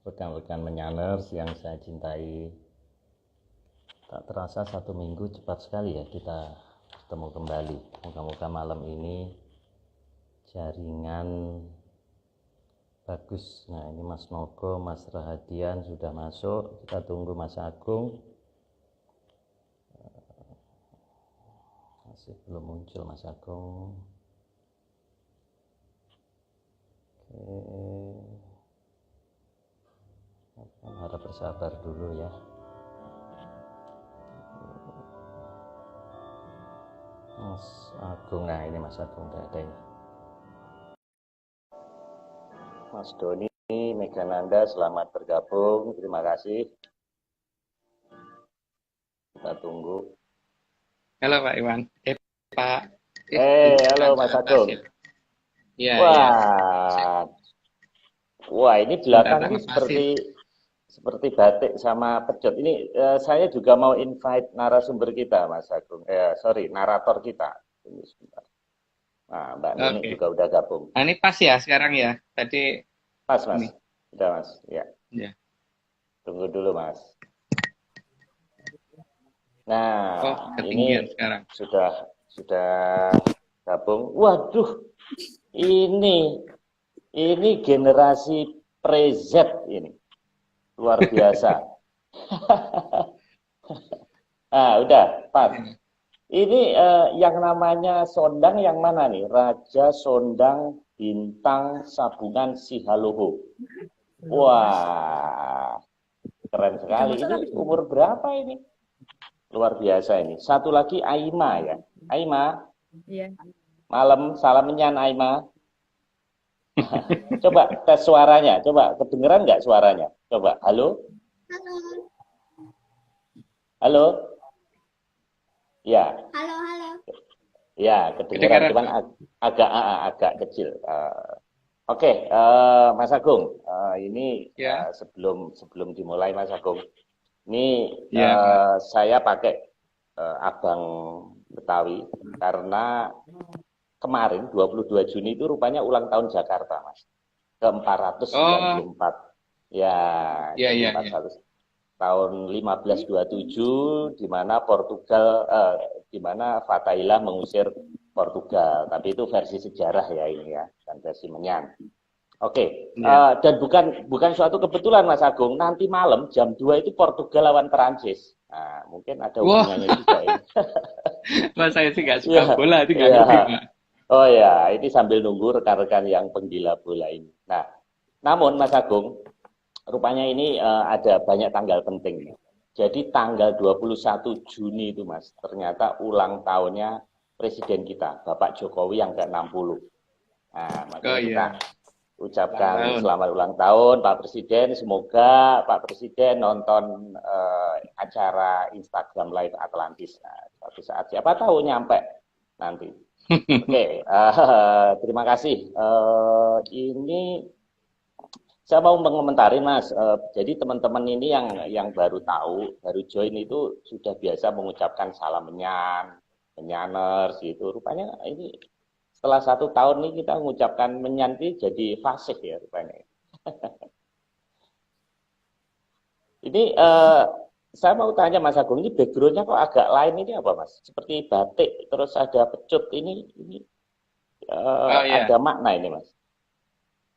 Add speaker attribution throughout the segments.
Speaker 1: rekan-rekan menyaners yang saya cintai. Tak terasa 1 minggu cepat sekali ya kita bertemu kembali. Moga-moga malam ini jaringan bagus. Nah, ini Mas Nogo, Mas Rahadian sudah masuk. Kita tunggu Mas Agung. Masih belum muncul Mas Agung. Oke. Harap bersabar dulu ya. Mas Agung, nah ini Mas Agung udah ada ini. Mas Doni, Megananda, selamat bergabung. Terima kasih. Kita tunggu.
Speaker 2: Halo Pak Iwan. Pak.
Speaker 1: Halo Mas Agung.
Speaker 2: Iya,
Speaker 1: Wah, wah ini belakang ini seperti batik sama pecot. Ini saya juga mau invite narasumber kita, Mas Agung. Sorry, narator kita. Ini sebentar. Nah, Mbak Nini juga udah gabung.
Speaker 2: Nah, ini pas ya sekarang ya. Tadi
Speaker 1: pas, Mas.
Speaker 2: Ini.
Speaker 1: Udah, Mas. Ya.
Speaker 2: Ya.
Speaker 1: Tunggu dulu, Mas. Nah,
Speaker 2: ini sekarang.
Speaker 1: sudah gabung. Waduh, ini generasi pre-Z ini. Luar biasa. Nah, udah, pas. Ini yang namanya Sondang yang mana nih? Raja Sondang Bintang Sabungan Sihaluhu. Wah, keren sekali. Ini umur berapa ini? Luar biasa ini. Satu lagi Aima ya. Aima.
Speaker 3: Iya.
Speaker 1: Malam, salam menyan Aima. Coba tes suaranya. Coba kedengeran nggak suaranya? Coba. Halo?
Speaker 3: Halo.
Speaker 1: Halo? Ya.
Speaker 3: Halo.
Speaker 1: Ya, kedengeran. Cuman agak kecil. Oke, Mas Agung. Ini sebelum dimulai Mas Agung. Ini saya pakai abang Betawi karena kemarin 22 Juni itu rupanya ulang tahun Jakarta, Mas. Ke-494. Ya, 400. Tahun 1527 di mana di mana Fatahillah mengusir Portugal. Tapi itu versi sejarah ya ini ya, dan versi menyan. Oke, dan bukan suatu kebetulan Mas Agung, nanti malam jam 2 itu Portugal lawan Perancis. Nah, mungkin ada hubungannya juga ini.
Speaker 2: Mas saya sih nggak suka bola, itu nggak ngerti, Pak.
Speaker 1: Oh ya, ini sambil nunggu rekan-rekan yang penggila bola ini. Nah, namun Mas Agung, rupanya ini ada banyak tanggal penting. Jadi tanggal 21 Juni itu Mas, ternyata ulang tahunnya Presiden kita, Bapak Jokowi yang ke-60. Nah, makanya kita ucapkan selamat ulang tahun Pak Presiden. Semoga Pak Presiden nonton acara Instagram Live Atlantis. Nah, suatu saat siapa tahu nyampe nanti. Oke, terima kasih. Ini saya mau mengomentari Mas. Jadi teman-teman ini yang baru tahu, baru join itu sudah biasa mengucapkan salam menyaners gitu. Rupanya ini setelah 1 tahun nih kita mengucapkan menyanti jadi fasih ya rupanya. Ini saya mau tanya Mas Agung, ini backgroundnya kok agak lain, ini apa Mas? Seperti batik, terus ada pecut, ini ada makna ini Mas?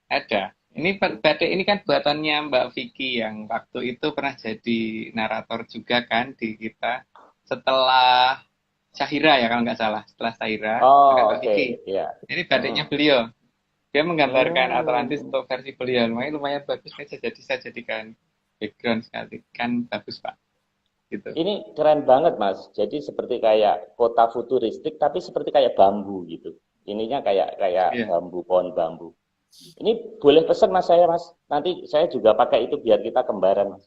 Speaker 2: Ada. Ini batik ini kan buatannya Mbak Vicky yang waktu itu pernah jadi narator juga kan di kita. Setelah Syahira ya kalau nggak salah, setelah Syahira.
Speaker 1: Oke. Yeah.
Speaker 2: Ini batiknya beliau. Dia menggambarkan Atlantis untuk versi beliau. Lumayan bagus, saya jadikan background sekali. Kan bagus Pak. Gitu.
Speaker 1: Ini keren banget Mas. Jadi seperti kayak kota futuristik, tapi seperti kayak bambu gitu. Ininya kayak bambu, pohon bambu. Ini boleh pesan Mas saya Mas. Nanti saya juga pakai itu biar kita kembaran Mas.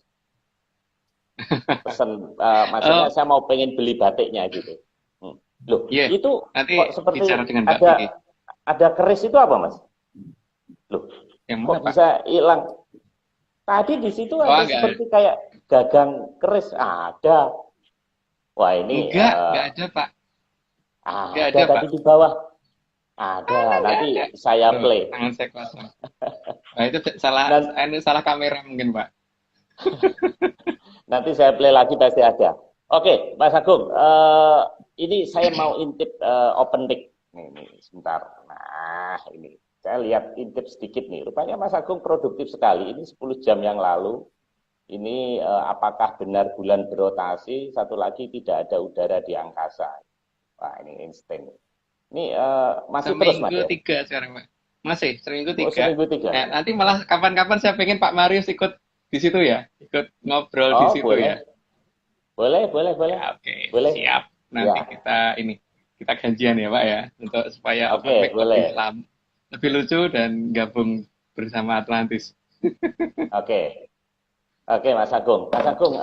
Speaker 1: Pesan, maksudnya saya mau pengen beli batiknya gitu. Loh, itu
Speaker 2: nanti
Speaker 1: kok seperti ada keris itu apa Mas? Loh,
Speaker 2: yang
Speaker 1: kok bisa hilang? Tadi di situ ada seperti kayak gagang keris. Ada. Wah ini
Speaker 2: enggak ada Pak.
Speaker 1: Ada tadi di bawah. Ada,
Speaker 2: Nggak
Speaker 1: nanti
Speaker 2: ada.
Speaker 1: saya
Speaker 2: Tuh,
Speaker 1: play.
Speaker 2: tangan saya kosong. Nah, itu salah,
Speaker 1: Dan
Speaker 2: ini salah kamera mungkin, Pak.
Speaker 1: nanti saya play lagi pasti ada. Oke, Mas Agung, ini saya mau intip open mic. Nih, sebentar. Nah, ini saya lihat intip sedikit nih. Rupanya Mas Agung produktif sekali. Ini 10 jam yang lalu. Ini apakah benar bulan berotasi? Satu lagi tidak ada udara di angkasa. Wah, ini insting. Ini masih terus, Mas
Speaker 2: Seminggu
Speaker 1: ya?
Speaker 2: tiga sekarang, Pak. Masih, seminggu
Speaker 1: Oh,
Speaker 2: tiga.
Speaker 1: seminggu tiga.
Speaker 2: Nanti malah kapan-kapan saya pengen Pak Marius ikut di situ ya. Ikut ngobrol di
Speaker 1: Oh,
Speaker 2: situ
Speaker 1: boleh.
Speaker 2: ya.
Speaker 1: Boleh, boleh, boleh.
Speaker 2: Ya, oke.
Speaker 1: Boleh.
Speaker 2: Siap.
Speaker 1: Ya.
Speaker 2: Nanti kita janjian ya, Pak ya. Untuk supaya open
Speaker 1: Oke,
Speaker 2: mic
Speaker 1: boleh.
Speaker 2: lebih lucu dan gabung bersama Atlantis.
Speaker 1: Oke. Oke, Mas Agung. Mas Agung,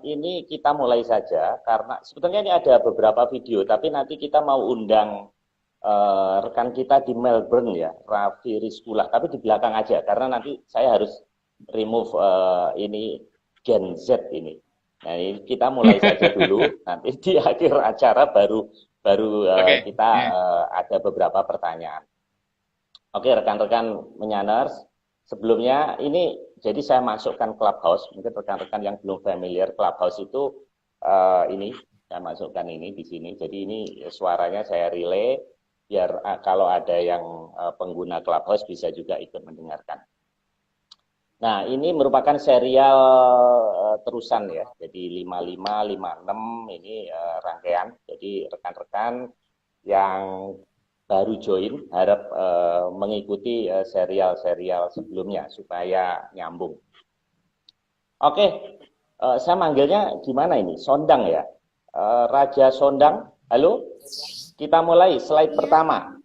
Speaker 1: ini kita mulai saja karena sebetulnya ini ada beberapa video, tapi nanti kita mau undang rekan kita di Melbourne ya, Raffi Rizkullah. Tapi di belakang aja, karena nanti saya harus remove ini Gen Z ini. Nah, ini kita mulai saja dulu. Nanti di akhir acara baru baru
Speaker 2: Oke.
Speaker 1: kita
Speaker 2: Ya.
Speaker 1: ada beberapa pertanyaan. Oke, rekan-rekan menyaners, sebelumnya ini jadi saya masukkan Clubhouse. Mungkin rekan-rekan yang belum familiar Clubhouse itu ini saya masukkan ini di sini. Jadi ini suaranya saya relay biar kalau ada yang pengguna Clubhouse bisa juga ikut mendengarkan. Nah, ini merupakan serial terusan ya. Jadi 55, 56 ini rangkaian. Jadi rekan-rekan yang baru join harap mengikuti serial-serial sebelumnya supaya nyambung. Oke, saya manggilnya gimana ini? Sondang ya? Raja Sondang, halo? Kita mulai slide pertama.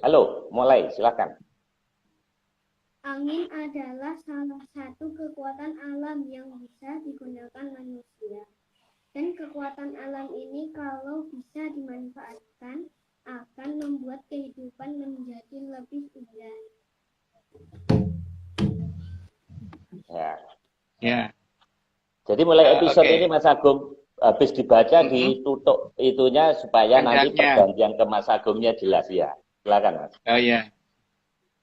Speaker 1: Halo, mulai, silakan.
Speaker 3: Angin adalah salah satu kekuatan alam yang bisa digunakan manusia. Dan kekuatan alam ini kalau bisa dimanfaatkan akan membuat kehidupan menjadi lebih indah.
Speaker 1: Ya.
Speaker 2: Ya.
Speaker 1: Jadi mulai episode
Speaker 2: Oke.
Speaker 1: ini Mas Agung habis dibaca ditutup itunya supaya nanti
Speaker 2: Panjangnya.
Speaker 1: pergantian ke Mas Agungnya jelas ya. Silakan Mas.
Speaker 2: Oh ya.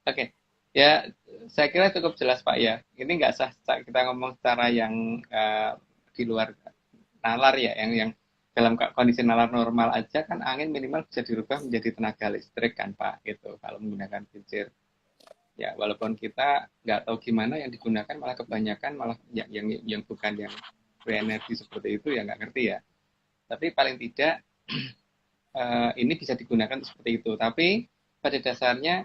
Speaker 2: Oke. Ya, saya kira cukup jelas Pak ya. Ini nggak sah kita ngomong secara yang di luar nalar ya, yang dalam kondisi nalar normal aja kan angin minimal bisa dirubah menjadi tenaga listrik kan Pak, gitu. Kalau menggunakan kincir. Ya, walaupun kita nggak tahu gimana yang digunakan, malah kebanyakan malah yang bukan yang free energy seperti itu ya nggak ngerti ya. Tapi paling tidak ini bisa digunakan seperti itu. Tapi pada dasarnya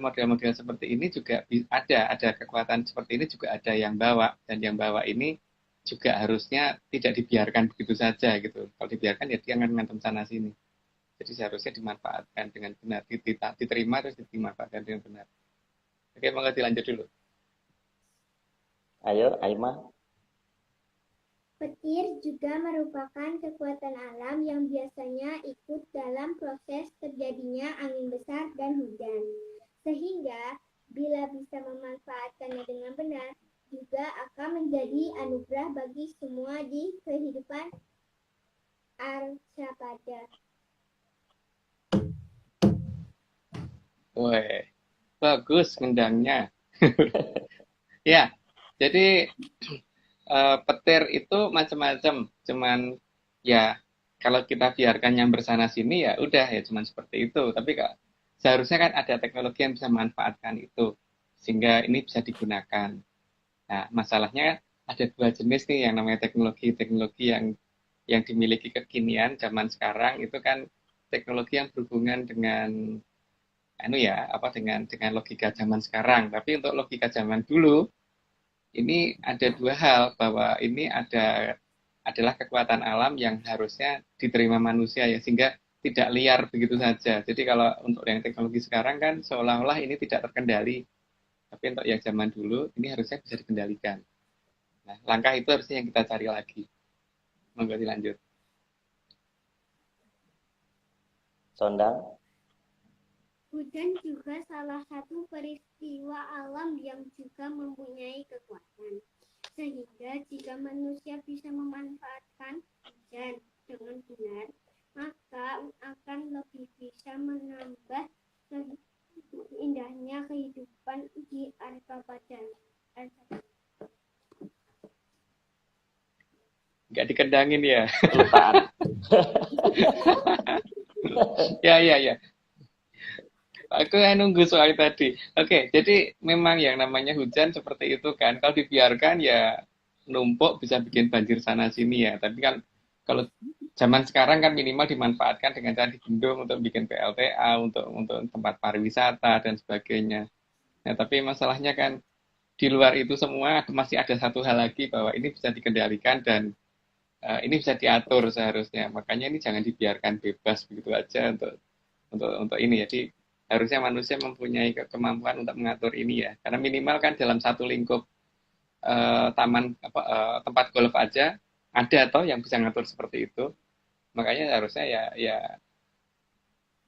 Speaker 2: model-model seperti ini juga ada kekuatan seperti ini juga ada yang bawa, dan yang bawa ini juga harusnya tidak dibiarkan begitu saja gitu. Kalau dibiarkan ya dia ngantem sana sini. Jadi seharusnya dimanfaatkan dengan benar, diterima terus dimanfaatkan dengan benar. Oke, monggo dilanjut dulu.
Speaker 1: Ayo, Aima.
Speaker 3: Petir juga merupakan kekuatan alam yang biasanya ikut dalam proses terjadinya angin besar dan hujan. Sehingga bila bisa memanfaatkannya dengan benar, juga akan menjadi anugerah bagi semua di kehidupan arcapada.
Speaker 2: Wah, bagus ngendangnya. Ya, jadi petir itu macam-macam. Cuman ya kalau kita biarkan yang bersana sini ya udah ya cuman seperti itu. Tapi seharusnya kan ada teknologi yang bisa memanfaatkan itu sehingga ini bisa digunakan. Nah, masalahnya ada dua jenis nih yang namanya teknologi yang dimiliki kekinian zaman sekarang itu kan teknologi yang berhubungan dengan dengan logika zaman sekarang. Tapi untuk logika zaman dulu ini ada dua hal, bahwa ini adalah kekuatan alam yang harusnya diterima manusia ya, sehingga tidak liar begitu saja. Jadi kalau untuk yang teknologi sekarang kan seolah-olah ini tidak terkendali. Tapi untuk yang zaman dulu ini harusnya bisa dikendalikan. Nah, langkah itu harusnya yang kita cari lagi. Monggo dilanjut.
Speaker 1: Sondang.
Speaker 3: Hujan juga salah satu peristiwa alam yang juga mempunyai kekuatan. Sehingga jika manusia bisa memanfaatkan hujan dengan benar, maka akan lebih bisa menambah indahnya kehidupan di Arkapada.
Speaker 2: Nggak dikendangin ya.
Speaker 1: Kelupaan.
Speaker 2: Ya. Aku nunggu soal tadi. Oke, jadi memang yang namanya hujan seperti itu kan. Kalau dibiarkan ya numpuk bisa bikin banjir sana sini ya. Tapi kan kalau zaman sekarang kan minimal dimanfaatkan dengan cara dibendung untuk bikin PLTA, untuk tempat pariwisata dan sebagainya. Nah, tapi masalahnya kan di luar itu semua masih ada satu hal lagi bahwa ini bisa dikendalikan dan ini bisa diatur seharusnya. Makanya ini jangan dibiarkan bebas begitu aja untuk ini. Jadi harusnya manusia mempunyai kemampuan untuk mengatur ini ya. Karena minimal kan dalam satu lingkup taman tempat golf aja ada atau yang bisa ngatur seperti itu. Makanya harusnya ya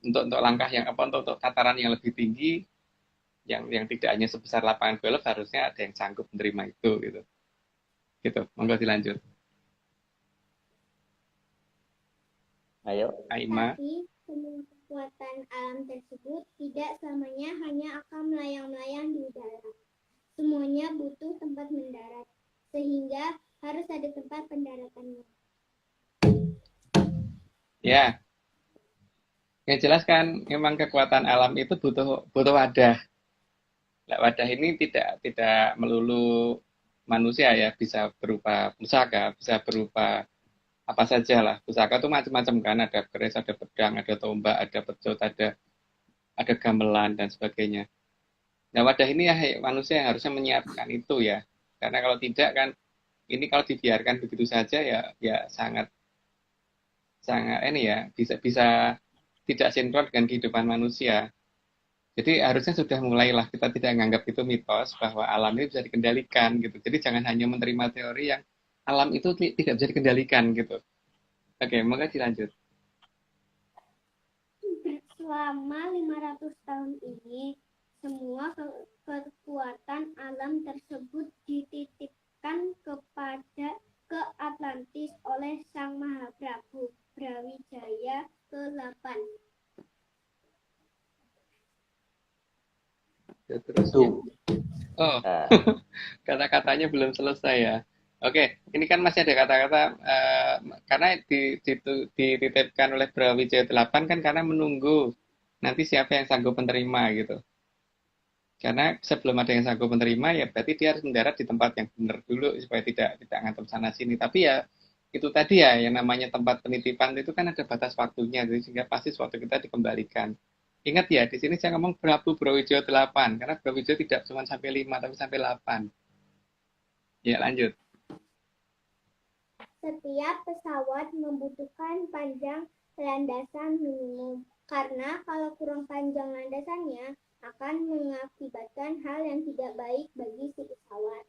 Speaker 2: untuk langkah yang untuk tataran yang lebih tinggi yang tidak hanya sebesar lapangan golf harusnya ada yang sanggup menerima itu gitu. Gitu. Monggo dilanjut.
Speaker 1: Ayo.
Speaker 2: Aima.
Speaker 3: Tapi semua kekuatan alam tersebut tidak selamanya hanya akan melayang-layang di udara. Semuanya butuh tempat mendarat, sehingga harus ada tempat pendaratannya.
Speaker 2: Ya, yang jelas kan memang kekuatan alam itu butuh wadah. Nah, wadah ini tidak melulu manusia ya, bisa berupa pusaka, bisa berupa apa saja lah. Pusaka itu macam-macam kan, ada keris, ada pedang, ada tombak, ada pecut, ada gamelan dan sebagainya. Nah, wadah ini ya manusia yang harusnya menyiapkan itu ya. Karena kalau tidak kan ini kalau dibiarkan begitu saja ya sangat ini ya bisa tidak sinkron dengan kehidupan manusia. Jadi harusnya sudah mulailah kita tidak menganggap itu mitos bahwa alam ini bisa dikendalikan gitu. Jadi jangan hanya menerima teori yang alam itu tidak bisa dikendalikan gitu. Oke, maka dilanjut.
Speaker 3: Selama 500 tahun ini, semua kekuatan alam tersebut dititipkan ke Atlantis oleh Sang Mahaprabu Brawijaya ke-8.
Speaker 2: Ya, terus ya. Oh, kata-katanya belum selesai ya. Oke, ini kan masih ada kata-kata karena dititipkan oleh Brawijaya 8 kan karena menunggu nanti siapa yang sanggup menerima gitu. Karena sebelum ada yang sanggup menerima ya berarti dia harus mendarat di tempat yang benar dulu supaya tidak ngantem sana sini. Tapi ya itu tadi ya yang namanya tempat penitipan itu kan ada batas waktunya, jadi sehingga pasti suatu kita dikembalikan. Ingat ya, di sini saya ngomong Prabu Brawijaya 8 karena Brawijaya tidak cuma sampai 5 tapi sampai 8. Ya, lanjut.
Speaker 3: Setiap pesawat membutuhkan panjang landasan minimum, karena kalau kurang panjang landasannya akan mengakibatkan hal yang tidak baik bagi si pesawat.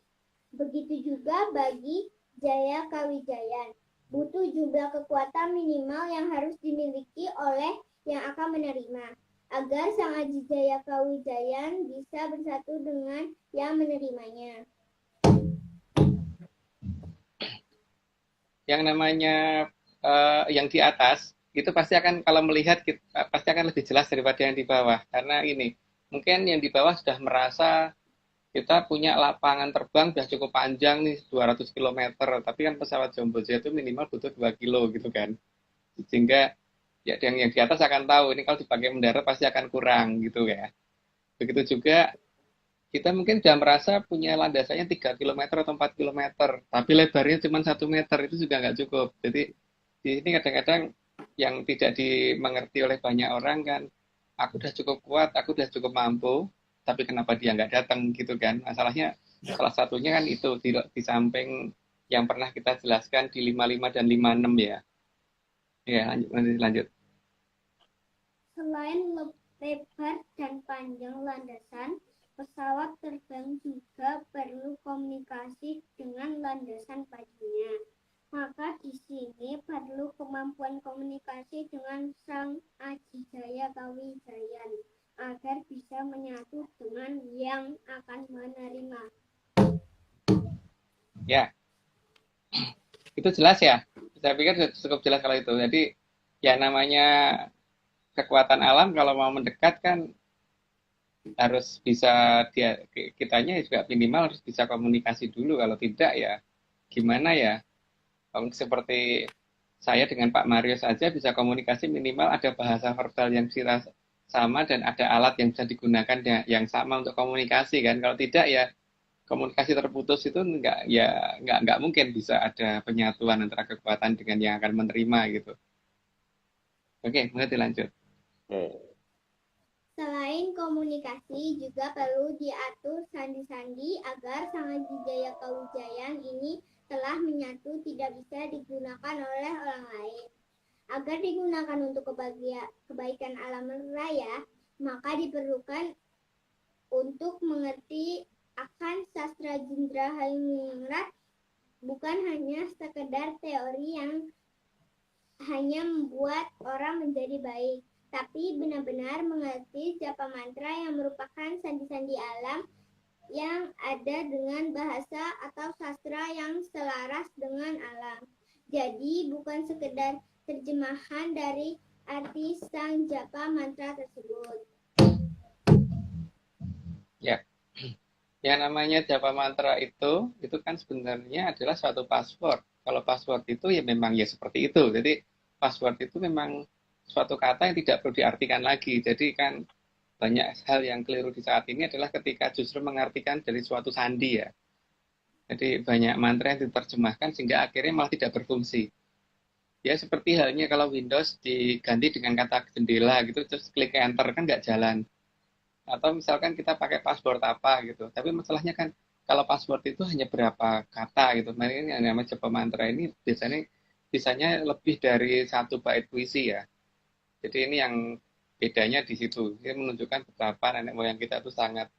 Speaker 3: Begitu juga bagi Jaya Kawijayan. Butuh jumlah kekuatan minimal yang harus dimiliki oleh yang akan menerima, agar Sang Aji Jaya Kawijayan bisa bersatu dengan yang menerimanya.
Speaker 2: Yang namanya yang di atas itu pasti akan kalau melihat pasti akan lebih jelas daripada yang di bawah karena ini mungkin yang di bawah sudah merasa kita punya lapangan terbang sudah cukup panjang nih 200 km tapi kan pesawat jumbo jet itu minimal butuh 2 kilo gitu kan sehingga ya yang di atas akan tahu ini kalau dipakai mendarat pasti akan kurang gitu ya. Begitu juga kita mungkin sudah merasa punya landasannya 3 km atau 4 km, tapi lebarnya cuma 1 meter, itu juga nggak cukup. Jadi di sini kadang-kadang yang tidak dimengerti oleh banyak orang kan, aku udah cukup kuat, aku udah cukup mampu, tapi kenapa dia nggak datang gitu kan. Masalahnya salah satunya kan itu di samping yang pernah kita jelaskan di 55 dan 56 ya. Ya, lanjut.
Speaker 3: Selain lebar dan panjang landasan, pesawat terbang juga perlu komunikasi dengan landasan paginya. Maka di sini perlu kemampuan komunikasi dengan Sang Aji Jaya Kawijayan agar bisa menyatu dengan yang akan menerima.
Speaker 2: Ya, itu jelas ya. Saya pikir cukup jelas kalau itu. Jadi Ya namanya kekuatan alam kalau mau mendekat kan harus bisa kitanya juga minimal harus bisa komunikasi dulu. Kalau tidak ya gimana ya? Kalau seperti saya dengan Pak Mario saja bisa komunikasi minimal ada bahasa verbal yang kita sama dan ada alat yang bisa digunakan yang sama untuk komunikasi kan. Kalau tidak ya komunikasi terputus itu nggak mungkin bisa ada penyatuan antara kekuatan dengan yang akan menerima gitu. Oke, mulai dilanjut.
Speaker 3: Selain komunikasi, juga perlu diatur sandi-sandi agar Sang Jaya Kawijayan ini telah menyatu tidak bisa digunakan oleh orang lain. Agar digunakan untuk kebaikan alam raya, maka diperlukan untuk mengerti akan sastra Jindrahaningrat bukan hanya sekedar teori yang hanya membuat orang menjadi baik, tapi benar-benar mengerti japa mantra yang merupakan sandi-sandi alam yang ada dengan bahasa atau sastra yang selaras dengan alam. Jadi bukan sekedar terjemahan dari arti sang japa mantra tersebut.
Speaker 2: Ya, yang namanya japa mantra itu kan sebenarnya adalah suatu password. Kalau password itu ya memang ya seperti itu. Jadi password itu memang suatu kata yang tidak perlu diartikan lagi. Jadi kan banyak hal yang keliru di saat ini adalah ketika justru mengartikan dari suatu sandi ya. Jadi banyak mantra yang diterjemahkan sehingga akhirnya malah tidak berfungsi. Ya seperti halnya kalau Windows diganti dengan kata jendela gitu, terus klik enter kan nggak jalan. Atau misalkan kita pakai password apa gitu. Tapi masalahnya kan kalau password itu hanya berapa kata gitu. Nah ini yang namanya japa mantra ini bisanya lebih dari satu bait puisi ya. Jadi ini yang bedanya di situ. Ini menunjukkan betapa nenek moyang kita itu sangat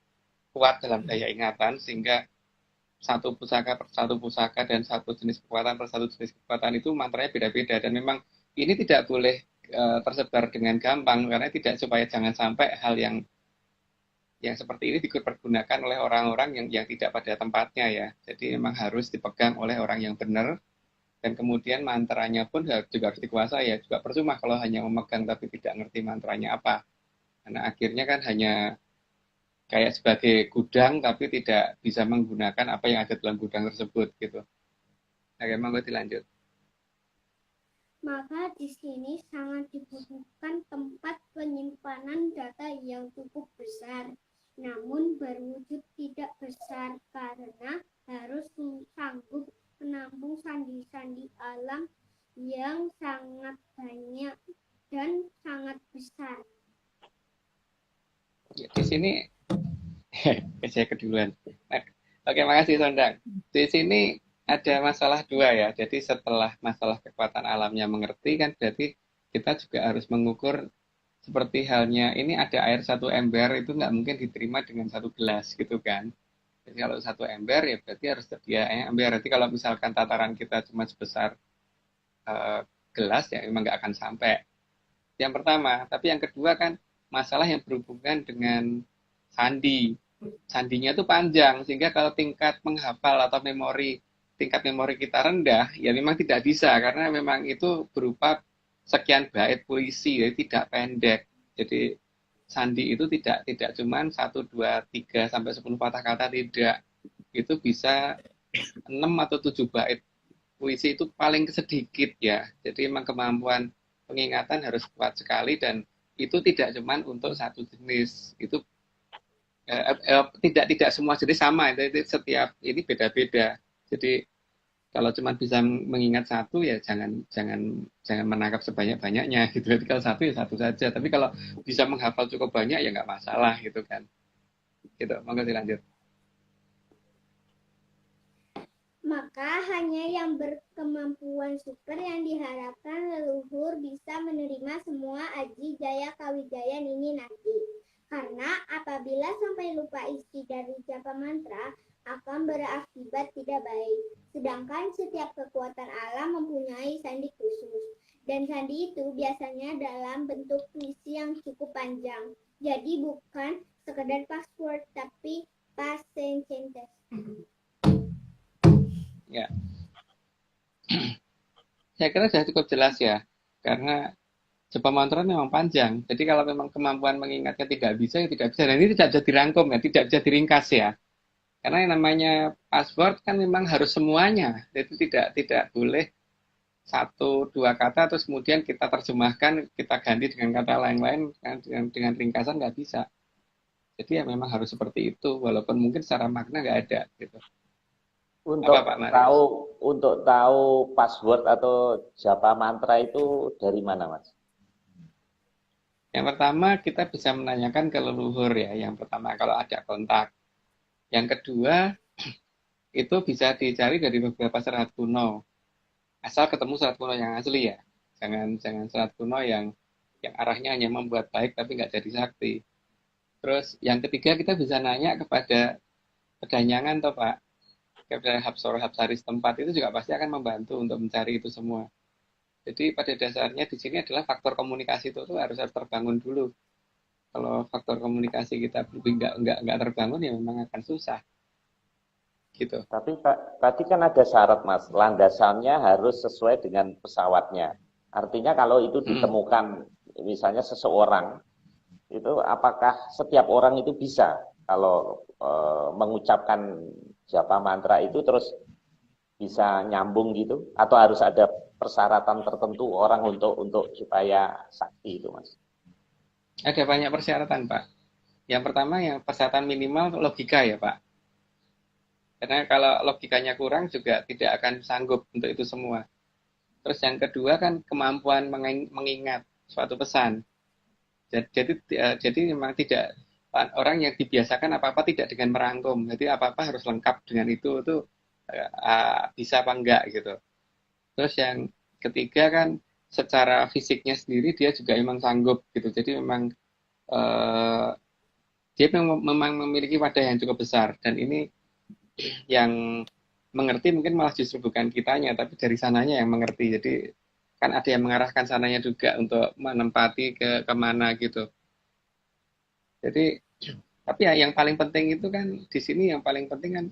Speaker 2: kuat dalam daya ingatan sehingga satu pusaka per satu pusaka dan satu jenis kekuatan per satu jenis kekuatan itu mantranya beda-beda dan memang ini tidak boleh tersebar dengan gampang karena tidak supaya jangan sampai hal yang seperti ini dipergunakan oleh orang-orang yang tidak pada tempatnya ya. Jadi memang harus dipegang oleh orang yang benar dan kemudian mantranya pun juga harus dikuasai ya. Juga percuma kalau hanya memegang tapi tidak ngerti mantranya apa. Karena akhirnya kan hanya kayak sebagai gudang tapi tidak bisa menggunakan apa yang ada dalam gudang tersebut gitu. Oke, monggo dilanjut.
Speaker 3: Maka di sini sangat dibutuhkan tempat penyimpanan data yang cukup besar, namun berwujud tidak besar karena harus sanggup menampung sandi-sandi alam yang sangat banyak dan sangat besar.
Speaker 2: Ya, di sini saya keduluan. Nah, oke, makasih Sondang. Di sini ada masalah dua ya. Jadi setelah masalah kekuatan alamnya mengerti kan berarti kita juga harus mengukur seperti halnya ini ada air satu ember itu nggak mungkin diterima dengan satu gelas gitu kan. Jadi kalau satu ember ya berarti harus tersedia ember. Berarti kalau misalkan tataran kita cuma sebesar gelas ya memang nggak akan sampai. Yang pertama, tapi yang kedua kan masalah yang berhubungan dengan sandi. Sandinya itu panjang sehingga kalau tingkat menghafal atau tingkat memori kita rendah ya memang tidak bisa karena memang itu berupa sekian bait puisi jadi tidak pendek. Jadi sandi itu tidak cuma 1 2 3 sampai 10 patah kata tidak. Itu bisa 6 atau 7 bait puisi itu paling sedikit ya. Jadi memang kemampuan pengingatan harus kuat sekali dan itu tidak cuma untuk satu jenis. Itu tidak semua jenis sama, jadi setiap ini beda-beda. Jadi kalau cuma bisa mengingat satu ya jangan menangkap sebanyak-banyaknya gitu. Jadi kalau satu ya satu saja. Tapi kalau bisa menghafal cukup banyak ya nggak masalah gitu kan. Gitu, monggo dilanjut.
Speaker 3: Maka hanya yang berkemampuan super yang diharapkan leluhur bisa menerima semua aji jaya kawijayan ini nanti. Karena apabila sampai lupa isi dari japa mantra, akan berakibat tidak baik. Sedangkan setiap kekuatan alam mempunyai sandi khusus. Dan sandi itu biasanya dalam bentuk puisi yang cukup panjang. Jadi bukan sekedar password, tapi past sentence.
Speaker 2: Ya. Saya kira sudah cukup jelas ya. Karena Japa mantra memang panjang. Jadi kalau memang kemampuan mengingatnya tidak bisa, ya tidak bisa. Dan ini tidak bisa dirangkum ya, tidak bisa diringkas ya. Karena yang namanya password kan memang harus semuanya. Jadi tidak boleh satu dua kata terus kemudian kita terjemahkan, kita ganti dengan kata lain-lain kan, dengan ringkasan nggak bisa. Jadi ya memang harus seperti itu, walaupun mungkin secara makna nggak ada gitu. Apa Pak Marius?
Speaker 1: Untuk tahu password atau japa mantra itu dari mana, Mas?
Speaker 2: Yang pertama kita bisa menanyakan ke leluhur ya. Yang pertama kalau ada kontak. Yang kedua itu bisa dicari dari beberapa serat kuno. Asal ketemu serat kuno yang asli ya. Jangan serat kuno yang arahnya hanya membuat baik tapi nggak jadi sakti. Terus yang ketiga kita bisa nanya kepada pedanyangan toh Pak, kepada Hapsari setempat itu juga pasti akan membantu untuk mencari itu semua. Jadi pada dasarnya di sini adalah faktor komunikasi itu tuh harus terbangun dulu. Kalau faktor komunikasi kita nggak terbangun ya memang akan susah. Gitu.
Speaker 1: Tapi tadi kan ada syarat, Mas. Landasannya harus sesuai dengan pesawatnya. Artinya kalau itu ditemukan misalnya seseorang, itu apakah setiap orang itu bisa kalau mengucapkan japa mantra itu terus bisa nyambung gitu, atau harus ada persyaratan tertentu orang untuk supaya sakti itu, Mas?
Speaker 2: Ada banyak persyaratan Pak. Yang pertama yang persyaratan minimal logika ya Pak. Karena kalau logikanya kurang juga tidak akan sanggup untuk itu semua. Terus yang kedua kan kemampuan mengingat suatu pesan. Jadi memang tidak orang yang dibiasakan apa-apa tidak dengan merangkum. Jadi apa-apa harus lengkap dengan itu bisa apa enggak gitu. Terus yang ketiga kan secara fisiknya sendiri dia juga memang sanggup gitu. Jadi memang dia memang memiliki wadah yang cukup besar dan ini yang mengerti mungkin malah justru bukan kitanya tapi dari sananya yang mengerti. Jadi kan ada yang mengarahkan sananya juga untuk menempati ke kemana gitu. Jadi tapi ya yang paling penting itu kan di sini yang paling penting kan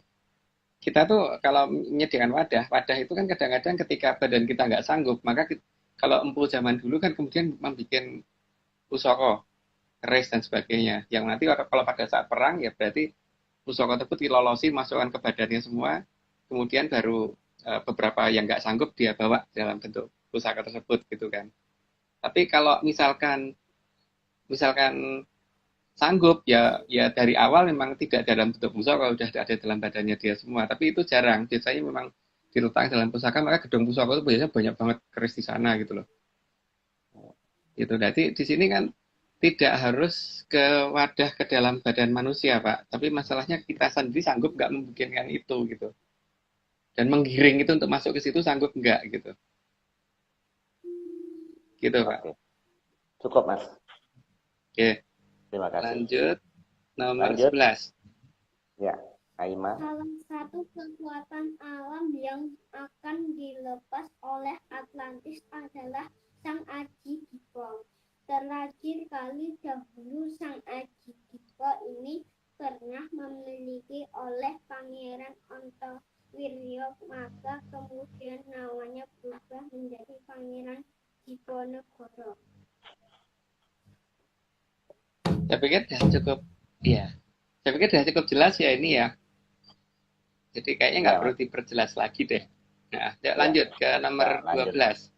Speaker 2: kita tuh kalau menyediakan wadah itu kan kadang-kadang ketika badan kita nggak sanggup, maka kalau empu zaman dulu kan kemudian membuat pusaka, keris dan sebagainya. Yang nanti kalau pada saat perang ya berarti pusaka tersebut dilolosi, masukkan ke badannya semua, kemudian baru beberapa yang nggak sanggup dia bawa dalam bentuk pusaka tersebut gitu kan. Tapi kalau misalkan sanggup ya dari awal memang tidak dalam bentuk pusaka udah ada dalam badannya dia semua tapi itu jarang biasanya memang diletakkan dalam pusaka maka gedung pusaka itu biasanya banyak banget keris di sana gitu loh gitu jadi di sini kan tidak harus ke wadah ke dalam badan manusia Pak tapi masalahnya kita sendiri sanggup nggak memungkinkan itu gitu dan menggiring itu untuk masuk ke situ sanggup nggak gitu gitu Pak.
Speaker 1: Oke. Cukup, Mas.
Speaker 2: Oke.
Speaker 1: Terima kasih.
Speaker 2: Lanjut nomor 11.
Speaker 1: Ya, Aima.
Speaker 3: Salah satu kekuatan alam yang akan dilepas oleh Atlantis adalah Sang Aji Dipa. Terakhir kali dahulu Sang Aji Dipa ini pernah memiliki oleh Pangeran Antawirya, maka kemudian namanya berubah menjadi Pangeran Diponegoro.
Speaker 2: Saya pikir sudah cukup, ya. Saya pikir sudah cukup jelas ya ini ya. Jadi kayaknya nggak perlu diperjelas lagi deh. Nah, lanjut ke nomor 12.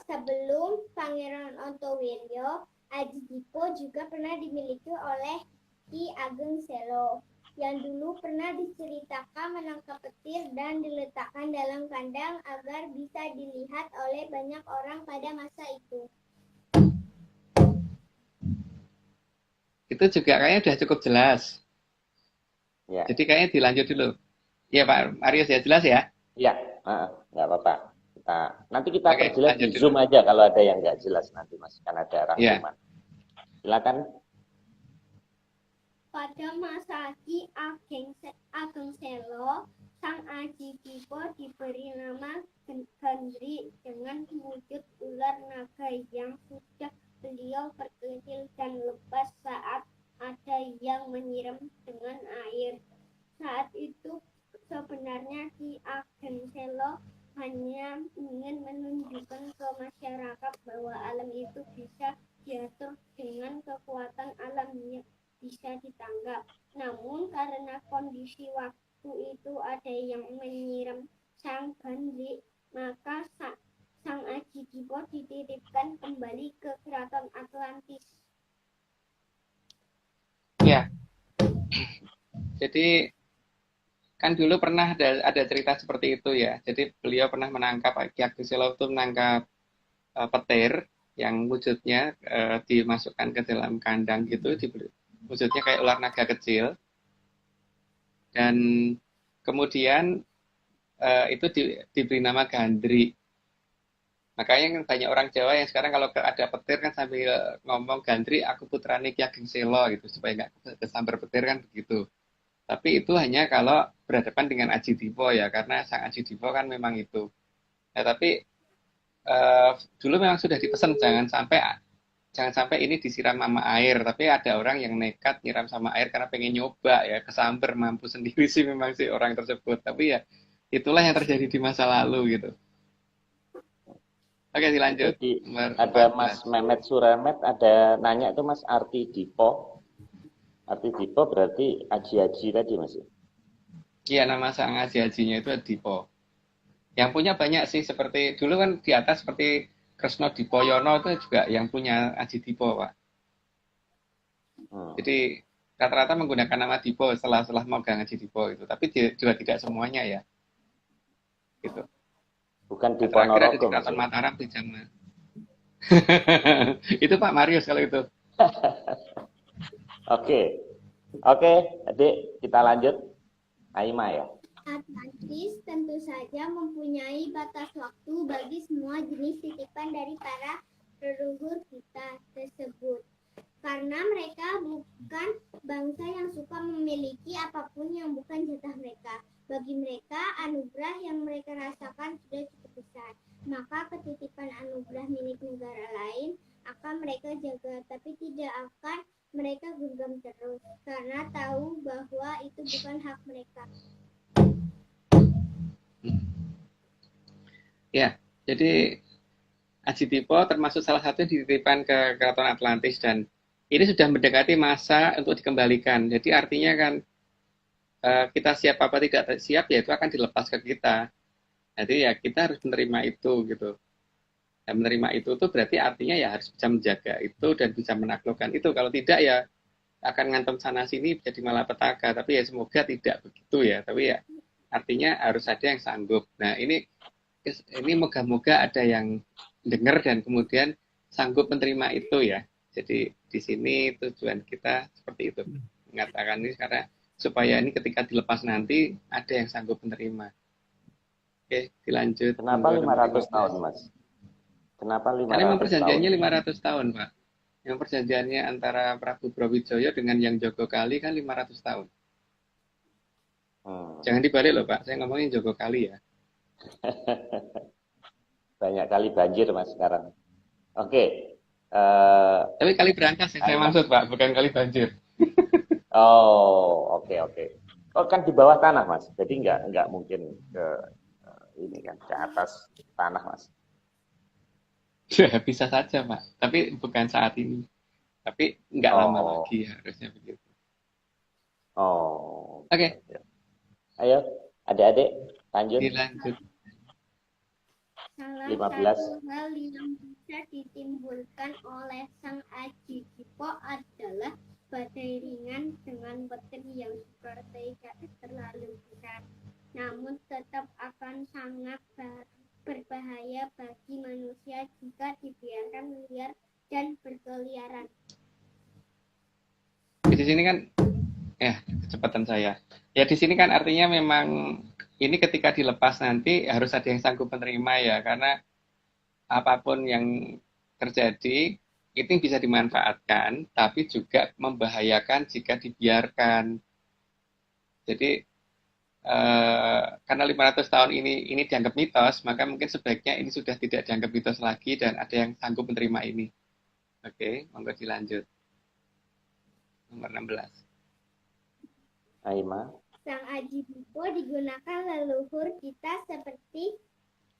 Speaker 3: Sebelum Pangeran Antowiryo, Aji Dipa juga pernah dimiliki oleh Ki Ageng Selo, yang dulu pernah diceritakan menangkap petir dan diletakkan dalam kandang agar bisa dilihat oleh banyak orang pada masa itu.
Speaker 2: Itu juga kayaknya sudah cukup jelas.
Speaker 1: Ya.
Speaker 2: Jadi kayaknya dilanjut dulu. Ya Pak Marius ya jelas ya?
Speaker 1: Iya, nggak apa-apa. Nanti kita perjelas di
Speaker 2: dulu.
Speaker 1: Zoom aja kalau ada yang nggak jelas nanti Mas, kan ada rangkuman. Silakan.
Speaker 3: Pada masa Ki Ageng Selo, Sang Aji Dipa diberi nama Gendri dengan wujud ular naga yang sudah beliau perkecil dan lepas saat ada yang menyiram dengan air. Saat itu sebenarnya Ki Ageng Selo hanya ingin menunjukkan ke masyarakat kondisi waktu itu ada yang menyiram sang Gandrik, maka sang Aji Dipo dititipkan kembali ke Keraton Atlantis.
Speaker 2: Ya, jadi kan dulu pernah ada cerita seperti itu ya. Jadi beliau pernah menangkap, Ki Ageng Sela itu menangkap petir yang wujudnya dimasukkan ke dalam kandang gitu, wujudnya kayak ular naga kecil. Dan kemudian itu diberi nama Gandri. Makanya banyak orang Jawa yang sekarang kalau ada petir kan sambil ngomong Gandri, aku putrane Ki Ageng Sela gitu, supaya nggak kesambar petir kan begitu. Tapi itu hanya kalau berhadapan dengan Aji Dipo ya, karena sang Aji Dipo kan memang itu. Nah, tapi dulu memang sudah dipesan jangan sampai ini disiram sama air. Tapi ada orang yang nekat nyiram sama air karena pengen nyoba ya, kesambar mampu sendiri sih memang sih orang tersebut. Tapi ya itulah yang terjadi di masa lalu gitu. Oke, dilanjut.
Speaker 1: Jadi ada Mas Mehmet Suremet ada nanya itu Mas arti Dipo. Arti Dipo berarti aji-aji tadi Mas.
Speaker 2: Iya, nama sang aji-ajinya itu Dipo. Yang punya banyak sih, seperti dulu kan di atas seperti Kresno Dipoyono itu juga yang punya Aji Dipo, Pak. Jadi rata-rata menggunakan nama Dipo setelah megang Aji Dipo itu, tapi juga tidak semuanya ya. Gitu.
Speaker 1: Bukan di
Speaker 2: Terakhir ada di
Speaker 1: Ponorogo.
Speaker 2: Keraton Mataram di zaman. Itu Pak Marius kalau itu.
Speaker 1: Oke, adik kita lanjut. Aima ya.
Speaker 3: Atlantis tentu saja mempunyai batas waktu bagi semua jenis titipan dari para leluhur kita tersebut. Karena mereka bukan bangsa yang suka memiliki apapun yang bukan jatah mereka. Bagi mereka, anugerah yang mereka rasakan sudah cukup besar. Maka ketitipan anugerah milik negara lain akan mereka jaga, tapi tidak akan mereka genggam terus. Karena tahu bahwa itu bukan hak mereka.
Speaker 2: Ya, jadi Aji Dipo termasuk salah satu dititipkan ke Keraton Atlantis dan ini sudah mendekati masa untuk dikembalikan. Jadi artinya kan kita siap apa tidak siap ya itu akan dilepas ke kita. Jadi ya kita harus menerima itu gitu. Dan menerima itu tuh berarti artinya ya harus bisa menjaga itu dan bisa menaklukkan itu. Kalau tidak ya akan ngantem sana sini jadi malapetaka. Tapi ya semoga tidak begitu ya. Tapi ya artinya harus ada yang sanggup. Nah ini moga-moga ada yang dengar dan kemudian sanggup menerima itu ya. Jadi di sini tujuan kita seperti itu, mengatakan ini karena supaya ini ketika dilepas nanti ada yang sanggup menerima. Oke, dilanjut.
Speaker 1: Kenapa 500 tahun, Mas? Kenapa 500
Speaker 2: Karena memang perjanjiannya
Speaker 1: tahun?
Speaker 2: 500 tahun, Pak. Yang perjanjiannya antara Prabu Brawijaya dengan yang Jogokali kan 500 tahun. Jangan dibalik loh, Pak. Saya ngomongin Jogokali ya.
Speaker 1: Banyak kali banjir, Mas, sekarang. Oke.
Speaker 2: Tapi kali berangkas yang saya maksud, Pak, bukan kali banjir.
Speaker 1: Oh, oke. Oh, kan di bawah tanah, Mas. Jadi nggak mungkin ke ini kan ke atas tanah, Mas.
Speaker 2: Ya, bisa saja, Pak. Tapi bukan saat ini. Tapi nggak lama lagi harusnya begitu.
Speaker 1: Oh.
Speaker 2: Oke.
Speaker 1: Ayo, adik-adik, lanjut.
Speaker 2: Dilanjut.
Speaker 3: Salah
Speaker 1: 15.
Speaker 3: satu hal yang bisa ditimbulkan oleh sang Aji Dipo adalah badai ringan dengan petir yang seperti tidak terlalu besar, namun tetap akan sangat berbahaya bagi manusia jika dibiarkan liar dan berkeliaran.
Speaker 2: Di sini kan, kecepatan saya. Ya di sini kan artinya memang ini ketika dilepas nanti harus ada yang sanggup menerima ya, karena apapun yang terjadi itu bisa dimanfaatkan, tapi juga membahayakan jika dibiarkan. Jadi karena 500 tahun ini dianggap mitos, maka mungkin sebaiknya ini sudah tidak dianggap mitos lagi dan ada yang sanggup menerima ini. Oke, monggo dilanjut. Nomor 16.
Speaker 1: Aima.
Speaker 3: Sang Aji Dipo digunakan leluhur kita seperti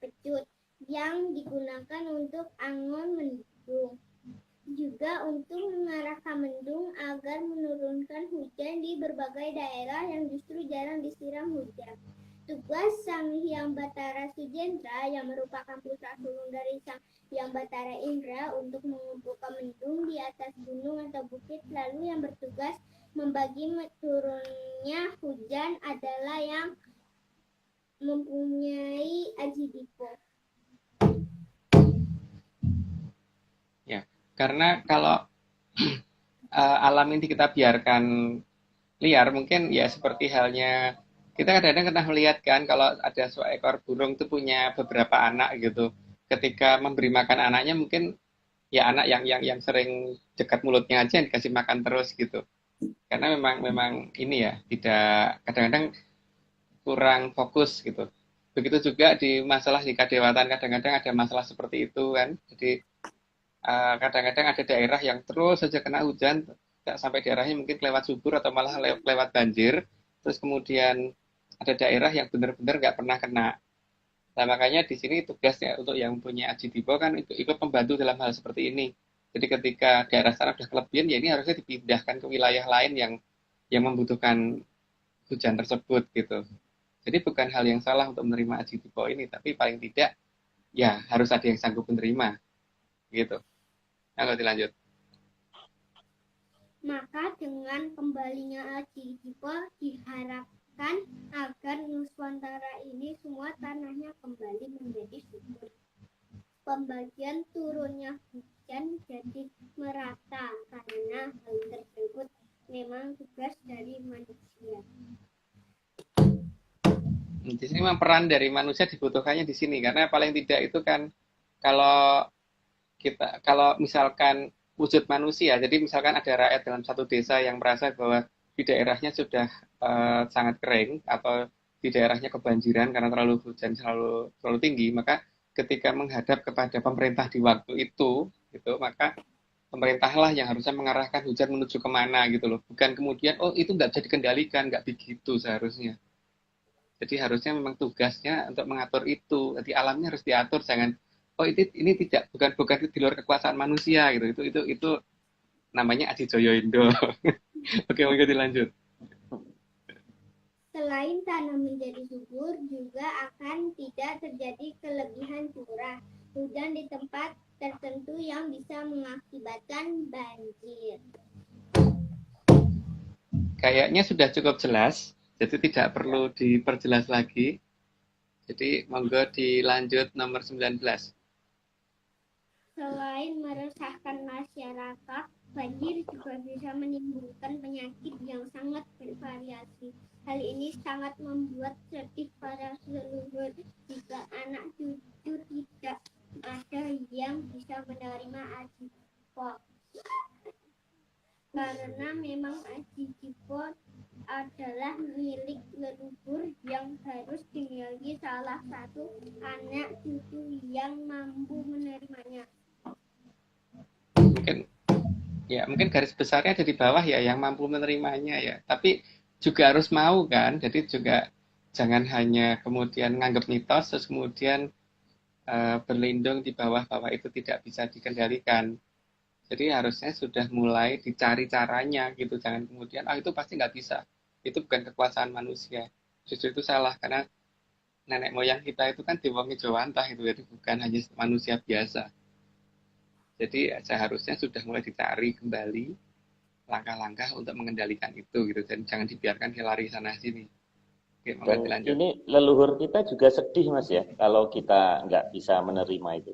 Speaker 3: pecut yang digunakan untuk angon mendung. juga untuk mengarahkan mendung agar menurunkan hujan di berbagai daerah yang justru jarang disiram hujan. Tugas Sang Hyang Batara Sujendra yang merupakan putra sulung dari Sang Hyang Batara Indra untuk mengumpulkan mendung di atas gunung atau bukit, lalu yang bertugas membagi turunnya hujan adalah yang mempunyai aji dipo.
Speaker 2: Ya, karena kalau alam ini kita biarkan liar, mungkin ya seperti halnya kita kadang-kadang pernah melihat kan kalau ada seekor burung itu punya beberapa anak gitu. Ketika memberi makan anaknya mungkin ya anak yang sering dekat mulutnya aja yang dikasih makan terus gitu. Karena memang ini ya tidak kadang-kadang kurang fokus gitu. Begitu juga di masalah di kadewatan kadang-kadang ada masalah seperti itu kan. Jadi kadang-kadang ada daerah yang terus saja kena hujan sampai daerahnya mungkin lewat subur atau malah lewat banjir. Terus kemudian ada daerah yang benar-benar nggak pernah kena. Nah, makanya di sini tugasnya untuk yang punya Aji Dipo kan ikut membantu dalam hal seperti ini. Jadi ketika daerah sana sudah kelebihan, ya ini harusnya dipindahkan ke wilayah lain yang membutuhkan hujan tersebut gitu. Jadi bukan hal yang salah untuk menerima Aji Dipo ini, tapi paling tidak ya harus ada yang sanggup menerima gitu. Nah, kalau dilanjut.
Speaker 3: Maka dengan kembalinya Aji Dipo diharapkan agar Nusantara ini semua tanahnya kembali menjadi subur. Pembagian turunnya hujan jadi merata karena hal tersebut memang tugas dari manusia.
Speaker 2: Di sini memang peran dari manusia dibutuhkannya di sini karena paling tidak itu kan kalau kalau misalkan wujud manusia, jadi misalkan ada rakyat dalam satu desa yang merasa bahwa di daerahnya sudah sangat kering atau di daerahnya kebanjiran karena terlalu hujan terlalu tinggi, maka ketika menghadap kepada pemerintah di waktu itu, gitu, maka pemerintahlah yang harusnya mengarahkan hujan menuju kemana gitu loh, bukan kemudian oh itu nggak bisa dikendalikan, nggak begitu seharusnya. Jadi harusnya memang tugasnya untuk mengatur itu. Jadi alamnya harus diatur, jangan oh ini tidak bukan di luar kekuasaan manusia gitu. Itu namanya Adi Joyo Indo. Oke, mungkin dilanjut.
Speaker 3: Selain tanah menjadi subur, juga akan tidak terjadi kelebihan curah hujan di tempat tertentu yang bisa mengakibatkan banjir.
Speaker 2: Kayaknya sudah cukup jelas, jadi tidak perlu diperjelas lagi. Jadi monggo dilanjut nomor 19.
Speaker 3: Selain meresahkan masyarakat, banjir juga bisa menimbulkan penyakit yang sangat bervariasi. Hal ini sangat membuat sedih para leluhur jika anak cucu tidak ada yang bisa menerima Aji Dipo. Karena memang Aji Dipo adalah milik leluhur yang harus dimiliki salah satu anak cucu yang mampu menerimanya.
Speaker 2: Mungkin garis besarnya ada di bawah ya yang mampu menerimanya ya. Tapi juga harus mau kan. Jadi juga jangan hanya kemudian nganggap mitos terus kemudian berlindung di bawah bahwa itu tidak bisa dikendalikan. Jadi harusnya sudah mulai dicari caranya gitu. Jangan kemudian itu pasti nggak bisa. Itu bukan kekuasaan manusia. Justru itu salah karena nenek moyang kita itu kan diwongi Jawantah itu, jadi bukan hanya manusia biasa. Jadi seharusnya sudah mulai dicari kembali langkah-langkah untuk mengendalikan itu gitu, dan jangan dibiarkan lari sana sini. Oke,
Speaker 1: Dan ini leluhur kita juga sedih Mas ya kalau kita nggak bisa menerima itu.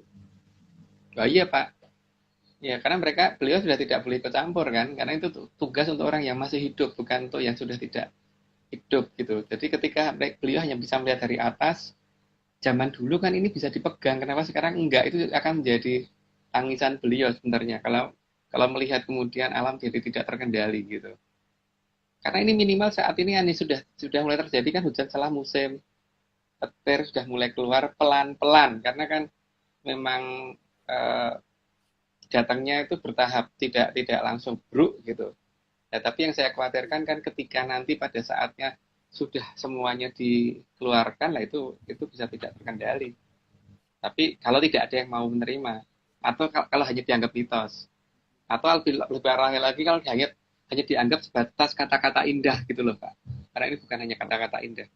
Speaker 2: Oh iya Pak, ya karena beliau sudah tidak boleh ikut campur kan, karena itu tugas untuk orang yang masih hidup, bukan untuk yang sudah tidak hidup gitu. Jadi ketika beliau hanya bisa melihat dari atas, zaman dulu kan ini bisa dipegang, kenapa sekarang enggak? Itu akan menjadi tangisan beliau sebenarnya kalau melihat kemudian alam jadi tidak terkendali gitu. Karena ini minimal saat ini sudah mulai terjadi kan hujan salah musim, petir sudah mulai keluar pelan-pelan karena kan memang datangnya itu bertahap, tidak langsung bruk gitu. Nah, tapi yang saya khawatirkan kan ketika nanti pada saatnya sudah semuanya dikeluarkan, lah itu bisa tidak terkendali. Tapi kalau tidak ada yang mau menerima, atau kalau hanya dianggap mitos. Atau lebih parah lagi kalau hanya dianggap sebatas kata-kata indah gitu loh Pak. Karena ini bukan hanya kata-kata indah.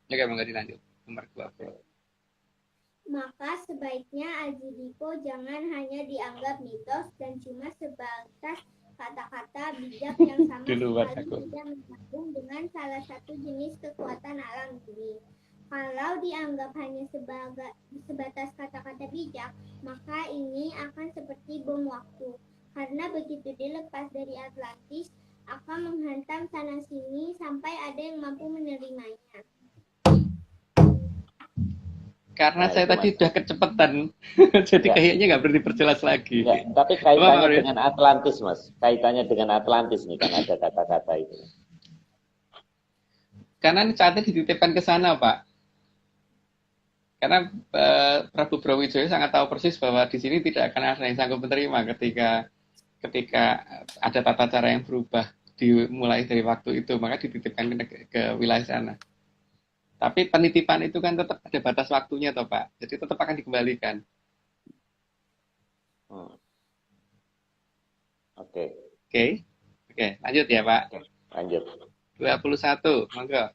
Speaker 2: Oke, monggo dilanjut. Nomor 20.
Speaker 3: Maka sebaiknya Aji Dipo jangan hanya dianggap mitos dan cuma sebatas kata-kata bijak yang sama sekali tidak menyambung dengan salah satu jenis kekuatan alam ini. Kalau dianggap hanya sebatas kata-kata bijak, maka ini akan seperti bom waktu. Karena begitu dilepas dari Atlantis, akan menghantam sana-sini sampai ada yang mampu menerimanya.
Speaker 2: Karena saya tadi udah kecepatan, jadi kayaknya nggak perlu diperjelas lagi.
Speaker 1: Tapi kaitannya dengan Atlantis, Mas. Kaitannya dengan Atlantis nih, kan ada kata-kata itu.
Speaker 2: Karena saatnya dititipkan ke sana, Pak. Karena Prabu Brawijaya sangat tahu persis bahwa di sini tidak akan ada yang sanggup menerima ketika ada tata cara yang berubah dimulai dari waktu itu, maka dititipkan ke wilayah sana. Tapi penitipan itu kan tetap ada batas waktunya toh Pak. Jadi tetap akan dikembalikan.
Speaker 1: Oke,
Speaker 2: lanjut ya Pak.
Speaker 1: Lanjut.
Speaker 2: 21, monggo.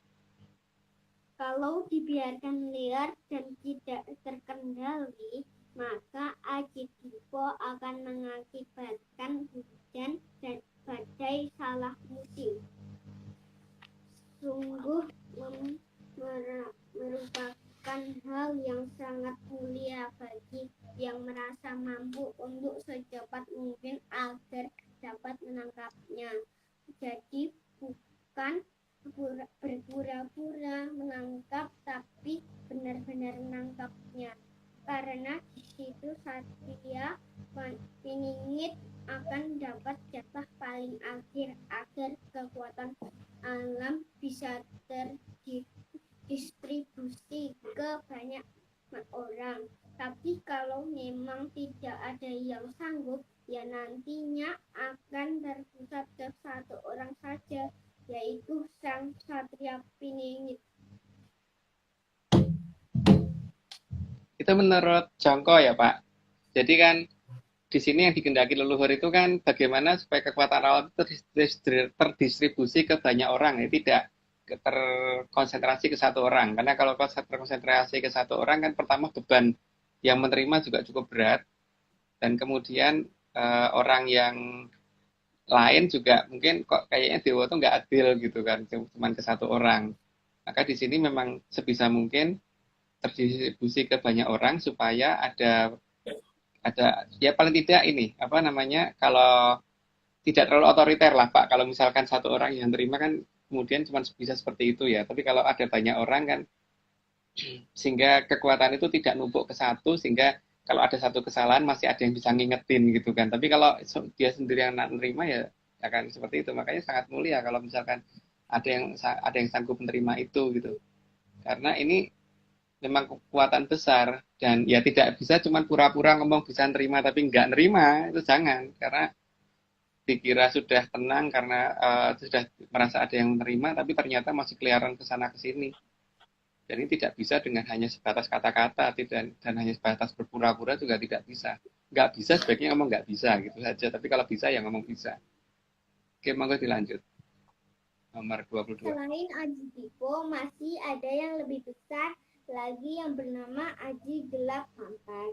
Speaker 3: Kalau dibiarkan liar dan tidak terkendali, maka Aji Dipo akan mengakibatkan hujan dan badai salah musim. Sungguh merupakan hal yang sangat mulia bagi yang merasa mampu untuk secepat mungkin agar dapat menangkapnya. Jadi bukan berpura-pura menangkap, tapi benar-benar menangkapnya. Karena di situ Satria Piningit akan dapat jatah paling akhir agar kekuatan alam bisa terdistribusi ke banyak orang. Tapi kalau memang tidak ada yang sanggup, ya nantinya akan terpusat ke satu orang saja, yaitu sang Satria Piningit.
Speaker 2: Itu menurut Jongko ya Pak. Jadi kan di sini yang dikehendaki leluhur itu kan bagaimana supaya kekuatan alam itu terdistribusi ke banyak orang, ya tidak terkonsentrasi ke satu orang. Karena kalau terkonsentrasi ke satu orang kan pertama beban yang menerima juga cukup berat, dan kemudian orang yang lain juga mungkin kok kayaknya Dewa itu nggak adil gitu kan, cuma ke satu orang. Maka di sini memang sebisa mungkin terdistribusi ke banyak orang supaya ada ya paling tidak ini kalau tidak terlalu otoriter lah Pak. Kalau misalkan satu orang yang terima kan kemudian cuma bisa seperti itu ya. Tapi kalau ada banyak orang kan sehingga kekuatan itu tidak numpuk ke satu, sehingga kalau ada satu kesalahan masih ada yang bisa ngingetin gitu kan. Tapi kalau dia sendiri yang menerima ya akan seperti itu. Makanya sangat mulia kalau misalkan ada yang sanggup menerima itu gitu. Karena ini memang kekuatan besar, dan ya tidak bisa cuma pura-pura ngomong bisa nerima tapi nggak nerima, itu jangan. Karena dikira sudah tenang karena sudah merasa ada yang menerima, tapi ternyata masih keliaran ke sana ke sini. Jadi tidak bisa dengan hanya sebatas kata-kata dan hanya sebatas berpura-pura juga tidak bisa. Nggak bisa sebaiknya ngomong nggak bisa gitu saja, tapi kalau bisa ya ngomong bisa. Oke, monggo dilanjut. Nomor 22.
Speaker 3: Selain Aji Dipo, masih ada yang lebih besar lagi yang bernama Aji Gelap Mampat,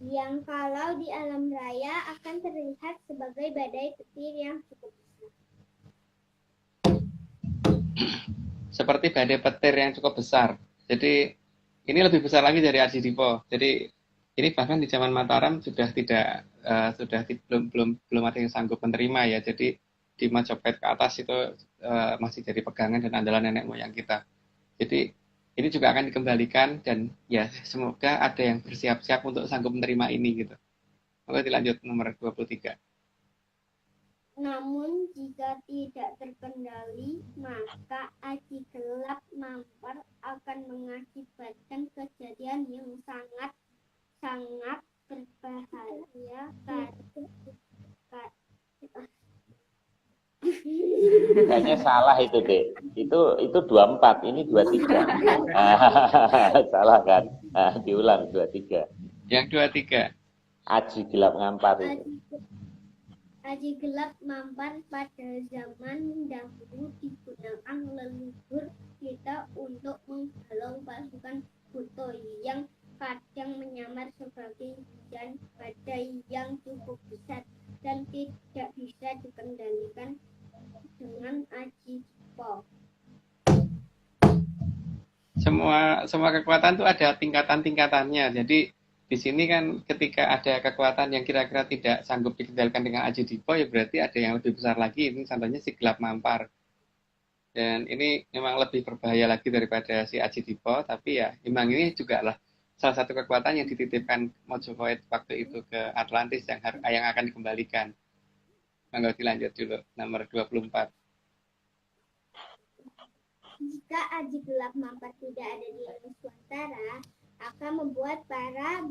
Speaker 3: yang kalau di alam raya akan terlihat sebagai badai petir yang cukup besar.
Speaker 2: Seperti badai petir yang cukup besar. Jadi ini lebih besar lagi dari Aji Dipo. Jadi ini bahkan di zaman Mataram sudah belum ada yang sanggup menerima ya. Jadi di Majapahit ke atas itu masih jadi pegangan dan andalan nenek moyang kita. Jadi ini juga akan dikembalikan, dan ya semoga ada yang bersiap-siap untuk sanggup menerima ini gitu. Oke, dilanjut nomor 23.
Speaker 3: Namun jika tidak terkendali, maka Aji Gelap Mampar akan mengakibatkan kejadian yang sangat berbahaya
Speaker 1: Kayaknya salah itu, Dek. Itu 24, ini 23. Salah kan? Diulang 23.
Speaker 2: Yang 23.
Speaker 1: Aji gelap ngampar itu.
Speaker 3: Aji gelap mampar pada zaman dahulu digunakan leluhur kita untuk menghalau pasukan Buto yang kadang menyamar sebagai hujan badai yang cukup besar dan tidak bisa dikendalikan dengan aji jipo.
Speaker 2: Semua kekuatan tuh ada tingkatan-tingkatannya. Jadi di sini kan ketika ada kekuatan yang kira-kira tidak sanggup dikendalikan dengan Aji Dipo, ya berarti ada yang lebih besar lagi. Ini contohnya si gelap mampar. Dan ini memang lebih berbahaya lagi daripada si Aji Dipo, tapi ya memang ini juga lah salah satu kekuatan yang dititipkan Mojopahit waktu itu ke Atlantis yang akan dikembalikan. Monggo dilanjut dulu, nomor 24.
Speaker 3: Jika aji gelap mampar tidak ada di Nusantara, akan membuat para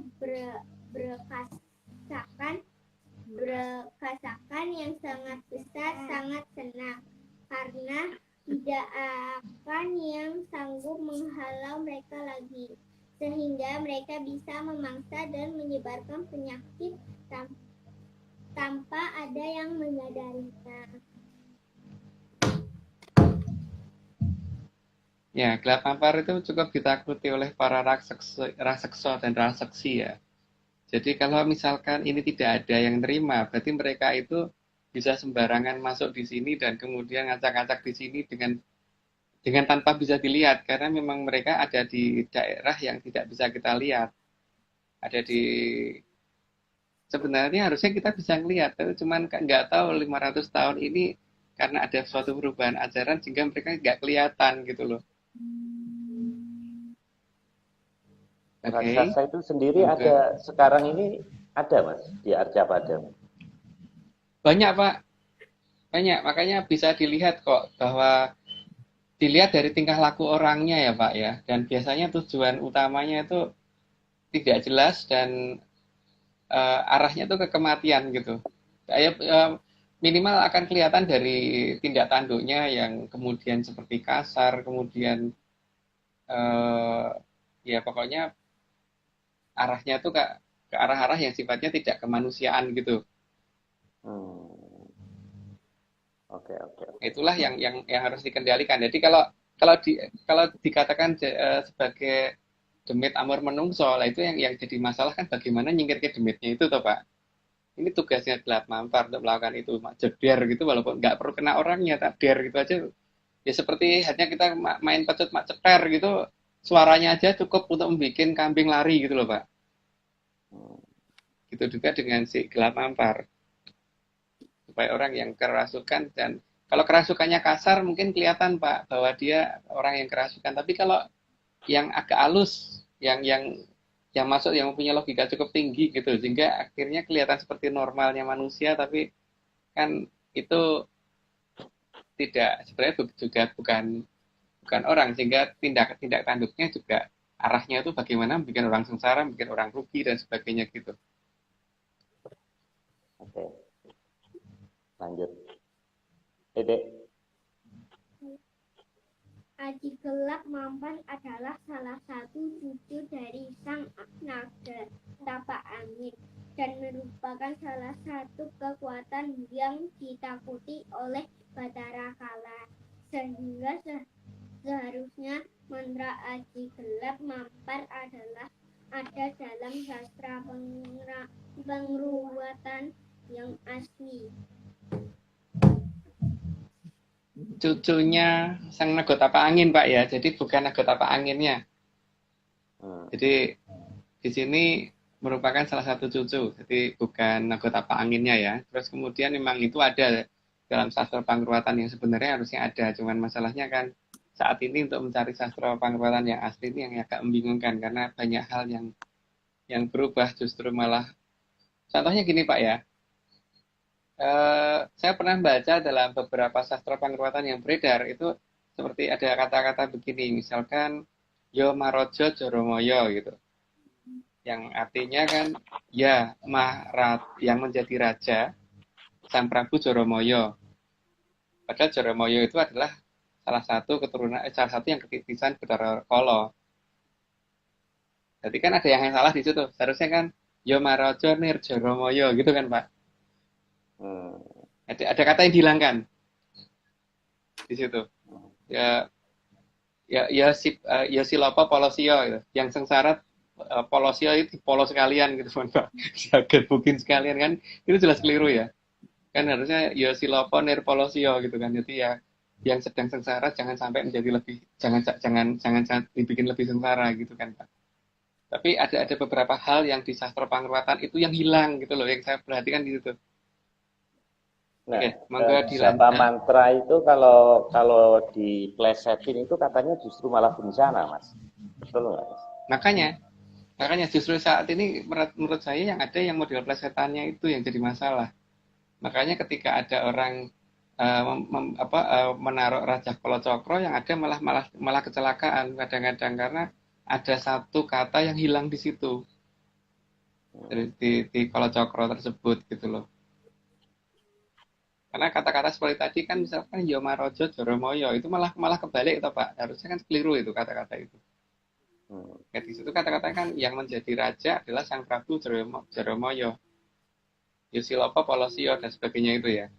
Speaker 3: berkasakan yang sangat besar sangat senang, karena tidak akan yang sanggup menghalau mereka lagi, sehingga mereka bisa memangsa dan menyebarkan penyakit tanpa ada yang menyadarinya.
Speaker 2: Ya, gelap mampar itu cukup ditakuti oleh para raksasa dan raksasi ya. Jadi kalau misalkan ini tidak ada yang terima, berarti mereka itu bisa sembarangan masuk di sini dan kemudian ngacak-ngacak di sini dengan tanpa bisa dilihat, karena memang mereka ada di daerah yang tidak bisa kita lihat. Ada di sebenarnya harusnya kita bisa ngelihat, tapi cuman nggak tahu 500 tahun ini karena ada suatu perubahan ajaran sehingga mereka nggak kelihatan gitu loh.
Speaker 1: Raksasa itu sendiri ada sekarang ini ada Mas di Arcapada.
Speaker 2: Banyak Pak, banyak, makanya bisa dilihat kok bahwa dilihat dari tingkah laku orangnya ya Pak ya, dan biasanya tujuan utamanya itu tidak jelas dan arahnya tuh ke kematian gitu. Kayak minimal akan kelihatan dari tindak tanduknya yang kemudian seperti kasar, kemudian ya pokoknya arahnya tuh ke arah-arah yang sifatnya tidak kemanusiaan gitu.
Speaker 1: Oke.
Speaker 2: Itulah yang harus dikendalikan. Jadi kalau dikatakan sebagai demit amur menungso, lah itu yang jadi masalah kan bagaimana nyingkir ke demitnya itu toh Pak. Ini tugasnya gelap mampar untuk melakukan itu, jeder gitu walaupun nggak perlu kena orangnya, tak der gitu aja. Ya seperti hanya kita main pecut mak ceper gitu, suaranya aja cukup untuk membuat kambing lari gitu loh Pak. Gitu juga dengan si gelap mampar. Supaya orang yang kerasukan, dan kalau kerasukannya kasar mungkin kelihatan Pak bahwa dia orang yang kerasukan, tapi kalau yang agak halus, yang masuk yang mempunyai logika cukup tinggi gitu, sehingga akhirnya kelihatan seperti normalnya manusia, tapi kan itu tidak, sebenarnya juga bukan orang, sehingga tindak tanduknya juga arahnya itu bagaimana bikin orang sengsara, bikin orang rugi dan sebagainya gitu.
Speaker 1: Oke. Lanjut. Dede.
Speaker 3: Aji gelap mampar adalah salah satu cucu dari sang naga tapak angin dan merupakan salah satu kekuatan yang ditakuti oleh Batara Kala, sehingga seharusnya mantra aji gelap mampar adalah ada dalam sastra pengruwatan yang asli.
Speaker 2: Cucunya sang naga tapak angin Pak ya, jadi bukan naga tapak anginnya. Jadi di sini merupakan salah satu cucu, jadi bukan naga tapak anginnya ya. Terus kemudian memang itu ada dalam sastra pangruatan yang sebenarnya harusnya ada, cuman masalahnya kan saat ini untuk mencari sastra pangruatan yang asli ini yang agak membingungkan karena banyak hal yang berubah, justru malah contohnya gini Pak ya. Saya pernah baca dalam beberapa sastra pangruatan yang beredar itu seperti ada kata-kata begini, misalkan yo marojo joromoyo gitu, yang artinya kan ya yang menjadi raja Sang Prabu Joromoyo. Padahal Joromoyo itu adalah salah satu yang ketitisan Bathara Kala. Jadi kan ada yang salah di situ. Seharusnya kan Yo Marojo Nirjoromoyo gitu kan Pak.
Speaker 1: Hmm.
Speaker 2: Ada kata yang dihilangkan di situ. Ya ya ya Silopo Polosio gitu. Yang sengsara Polosio itu polos sekalian gitu kan Pak. Jagat bukin sekalian kan. Itu jelas keliru ya. Kan harusnya ya Silopo Nir Polosio gitu kan. Jadi ya yang sedang sengsara jangan sampai menjadi lebih jangan dibikin lebih sengsara gitu kan Pak. Tapi ada beberapa hal yang di sastra Pangruatan itu yang hilang gitu loh yang saya perhatikan di situ.
Speaker 1: Nah,
Speaker 2: Oke, monggo
Speaker 1: japa
Speaker 2: dilanjut.
Speaker 1: mantra itu kalau diplesetin itu katanya justru malah bencana, Mas. Betul nggak, Mas?
Speaker 2: Makanya makanya justru saat ini menurut saya yang ada yang model plesetannya itu yang jadi masalah. Makanya ketika ada orang menaruh Raja Kolo Cokro yang ada malah malah malah kecelakaan kadang-kadang karena ada satu kata yang hilang di situ di Kolo Cokro tersebut gitu loh. Karena kata-kata seperti tadi kan misalkan Yomarojo Joromoyo itu malah malah kebalik itu Pak. Harusnya kan keliru itu kata-kata itu. Ya, di situ kata-kata kan yang menjadi raja adalah Sang Prabu Joromoyo, Yusilopo Polosio dan sebagainya itu ya.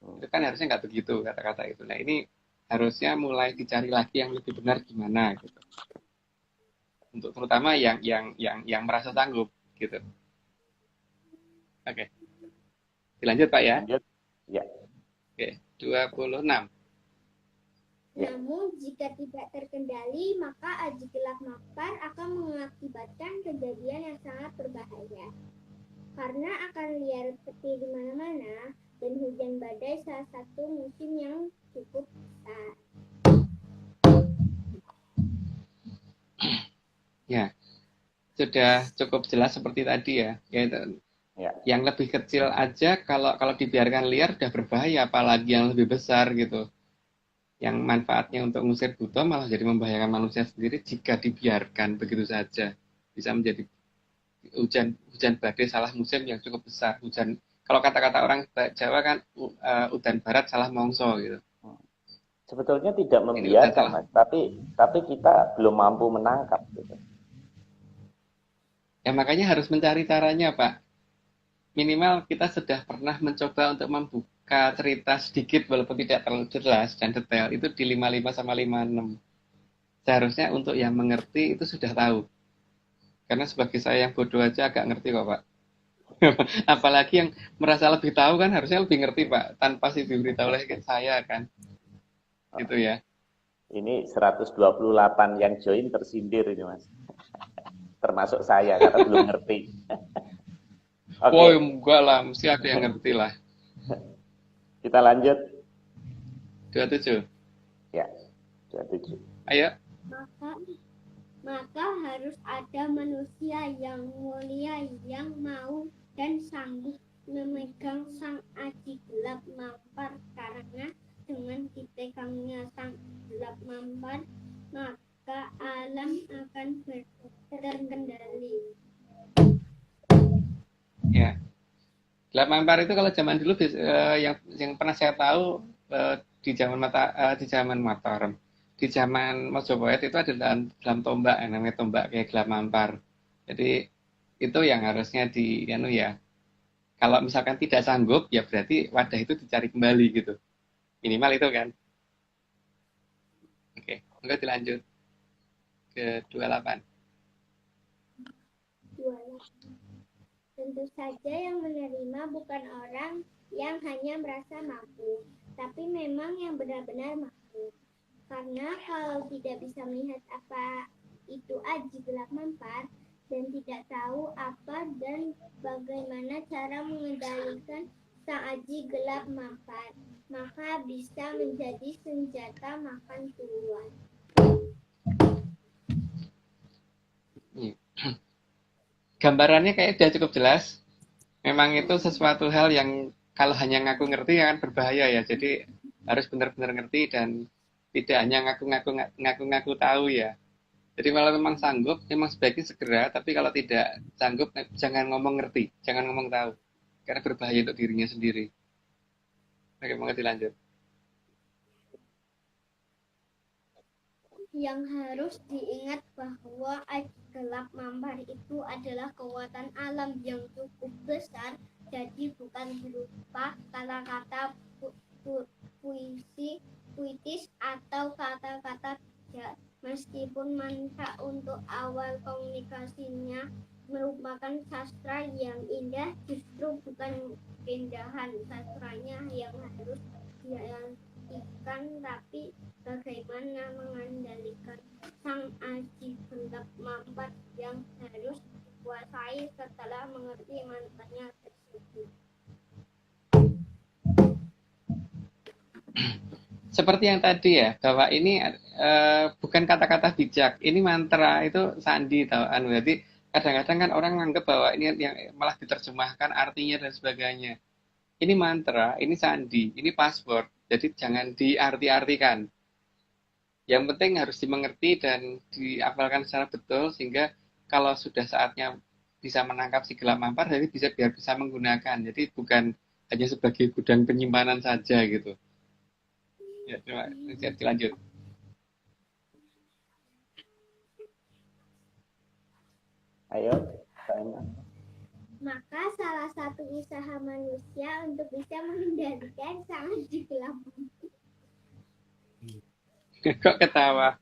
Speaker 2: Itu kan harusnya nggak begitu kata-kata itu. Nah ini harusnya mulai dicari lagi yang lebih benar gimana gitu. Untuk terutama yang merasa sanggup gitu. Oke, dilanjut Pak ya.
Speaker 1: Lanjut. Ya.
Speaker 2: Oke, 26.
Speaker 3: Namun jika tidak terkendali, maka aji gelap mampar akan mengakibatkan kejadian yang sangat berbahaya. Karena akan liar petir di mana-mana dan hujan badai salah satu musim yang cukup besar.
Speaker 2: Ya, sudah cukup jelas seperti tadi ya. Yaitu
Speaker 1: Ya.
Speaker 2: yang lebih kecil aja kalau dibiarkan liar udah berbahaya, apalagi yang lebih besar gitu. Yang manfaatnya untuk mengusir buta malah jadi membahayakan manusia sendiri jika dibiarkan begitu saja. Bisa menjadi hujan badai salah musim yang cukup besar. Kalau kata-kata orang Jawa kan udan barat salah mongso gitu.
Speaker 1: Sebetulnya tidak
Speaker 2: Ini udah
Speaker 1: membiarkan,
Speaker 2: salah.
Speaker 1: Mas, tapi kita belum mampu menangkap gitu.
Speaker 2: Ya makanya harus mencari caranya, Pak. Minimal kita sudah pernah mencoba untuk membuka cerita sedikit walaupun tidak terlalu jelas dan detail itu di 55 sama 56. Seharusnya untuk yang mengerti itu sudah tahu. Karena sebagai saya yang bodoh aja agak ngerti kok, Pak. Apalagi yang merasa lebih tahu kan harusnya lebih ngerti, Pak. Tanpa sih diberitahu oleh saya kan. Gitu ya.
Speaker 1: Ini 128 yang join tersindir ini, Mas. Termasuk saya karena belum ngerti. Oke.
Speaker 2: Wah, enggak lah. Mesti ada yang ngerti lah.
Speaker 1: Kita lanjut.
Speaker 2: 27.
Speaker 1: Ya, 27.
Speaker 2: Ayo.
Speaker 3: Maka harus ada manusia yang mulia yang mau dan sanggup memegang sang aji gelap mampar, karena dengan dipegangnya sang gelap mampar maka alam akan terkendali.
Speaker 2: Ya. Gelap mampar itu kalau zaman dulu yang pernah saya tahu di zaman Mataram, di zaman Majapahit itu ada dalam tombak yang namanya tombak kayak gelap mampar. Jadi itu yang harusnya ya. Kalau misalkan tidak sanggup ya berarti wadah itu dicari kembali gitu. Minimal itu kan. Oke, enggak dilanjut ke 28.
Speaker 3: Tentu saja yang menerima bukan orang yang hanya merasa mampu, tapi memang yang benar-benar mampu. Karena kalau tidak bisa melihat apa itu aji gelap mampar dan tidak tahu apa dan bagaimana cara mengendalikan sang aji gelap mampar, maka bisa menjadi senjata makan tuan.
Speaker 2: Gambarannya kayak udah cukup jelas. Memang itu sesuatu hal yang kalau hanya ngaku ngerti akan berbahaya ya. Jadi harus benar-benar ngerti dan tidak hanya ngaku-ngaku tahu ya. Jadi kalau memang sanggup, memang sebaiknya segera. Tapi kalau tidak sanggup, jangan ngomong ngerti, jangan ngomong tahu, karena berbahaya untuk dirinya sendiri. Oke, mau dilanjut.
Speaker 3: Yang harus diingat bahwa aji gelap mampar itu adalah kekuatan alam yang cukup besar, jadi bukan berupa kata-kata puitis atau kata-kata bijak. Meskipun mantra untuk awal komunikasinya merupakan sastra yang indah, justru bukan keindahan sastranya yang harus diartikan, tapi bagaimana mengendalikan sang aji gelap mampar yang harus dikuasai setelah mengerti mantranya tersebut.
Speaker 2: Seperti yang tadi ya, bahwa ini bukan kata-kata bijak, ini mantra, itu sandi tahu. Berarti kadang-kadang kan orang menganggap bahwa ini yang malah diterjemahkan artinya dan sebagainya. Ini mantra, ini sandi, ini password. Jadi jangan diarti-artikan. Yang penting harus dimengerti dan dihafalkan secara betul sehingga kalau sudah saatnya bisa menangkap si gelap mampar, jadi biar bisa menggunakan. Jadi bukan hanya sebagai gudang penyimpanan saja gitu. Ya, terima kasih. Lanjut.
Speaker 1: Ayo.
Speaker 3: Maka salah satu usaha manusia untuk bisa mengendalikan sang aji gelap mampar.
Speaker 2: Kok ketawa?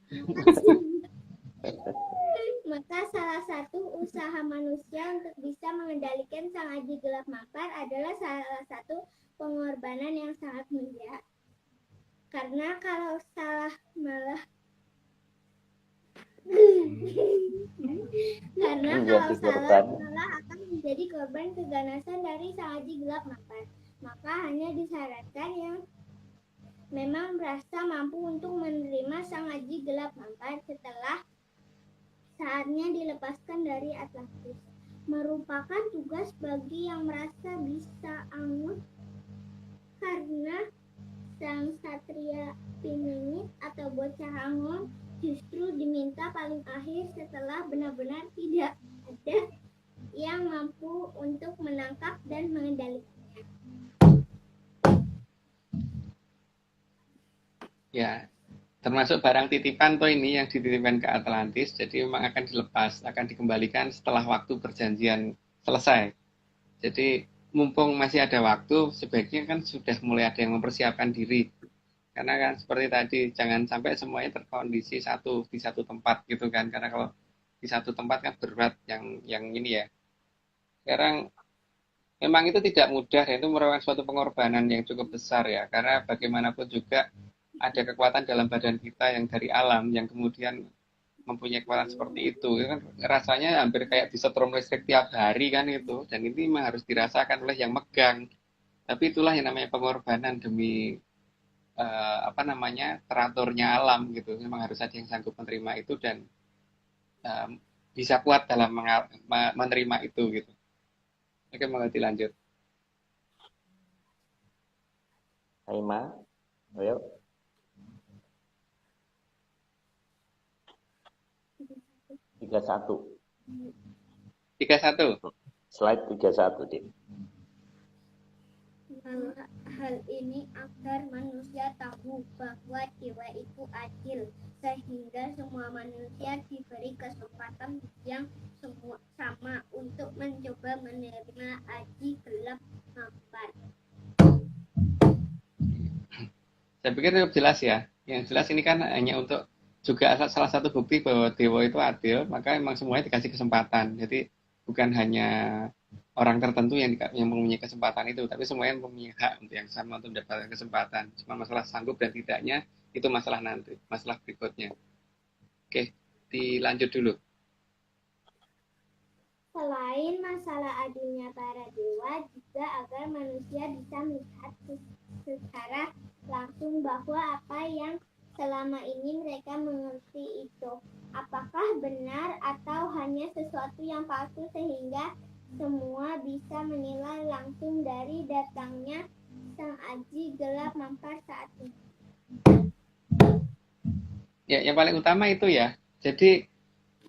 Speaker 3: Maka salah satu usaha manusia untuk bisa mengendalikan sang aji gelap mampar adalah salah satu pengorbanan yang sangat mulia. Karena kalau salah malah akan menjadi korban keganasan dari sang aji gelap mampar. Maka hanya disyaratkan yang memang merasa mampu untuk menerima sang aji gelap mampar setelah saatnya dilepaskan dari Atlantis. Merupakan tugas bagi yang merasa bisa anggun, karena sang satria piningit atau bocah anggun justru diminta paling akhir setelah benar-benar tidak ada yang mampu untuk menangkap dan mengendalikannya.
Speaker 2: Ya, termasuk barang titipan tuh ini yang dititipkan ke Atlantis, jadi memang akan dilepas, akan dikembalikan setelah waktu perjanjian selesai. Jadi mumpung masih ada waktu, sebaiknya kan sudah mulai ada yang mempersiapkan diri. Karena kan seperti tadi, jangan sampai semuanya terkondisi di satu tempat gitu kan. Karena kalau di satu tempat kan berat yang ini ya. Sekarang memang itu tidak mudah, ya, itu merupakan suatu pengorbanan yang cukup besar ya. Karena bagaimanapun juga ada kekuatan dalam badan kita yang dari alam yang kemudian mempunyai kekuatan seperti itu kan rasanya hampir kayak disetrum listrik tiap hari kan itu, dan ini memang harus dirasakan oleh yang megang. Tapi itulah yang namanya pengorbanan demi teraturnya alam gitu. Memang harus ada yang sanggup menerima itu dan bisa kuat dalam menerima itu gitu. Oke, mau dilanjut.
Speaker 1: Aima, ayo. 31. Slide 31, Dik.
Speaker 3: Hal ini agar manusia tahu bahwa dewa itu adil, sehingga semua manusia diberi kesempatan yang sama untuk mencoba menerima aji gelap mampar.
Speaker 2: Saya pikir cukup jelas ya. Yang jelas ini kan hanya untuk juga salah satu bukti bahwa dewa itu adil, maka memang semuanya dikasih kesempatan. Jadi bukan hanya orang tertentu yang mempunyai kesempatan itu, tapi semuanya mempunyai hak untuk yang sama untuk mendapatkan kesempatan. Cuma masalah sanggup dan tidaknya itu masalah nanti, masalah berikutnya. Oke, dilanjut dulu.
Speaker 3: Selain masalah adilnya para dewa, juga agar manusia bisa melihat secara langsung bahwa apa yang selama ini mereka mengerti itu apakah benar atau hanya sesuatu yang palsu, sehingga semua bisa menilai langsung dari datangnya sang aji gelap mampar saat ini.
Speaker 2: Ya, yang paling utama itu ya. Jadi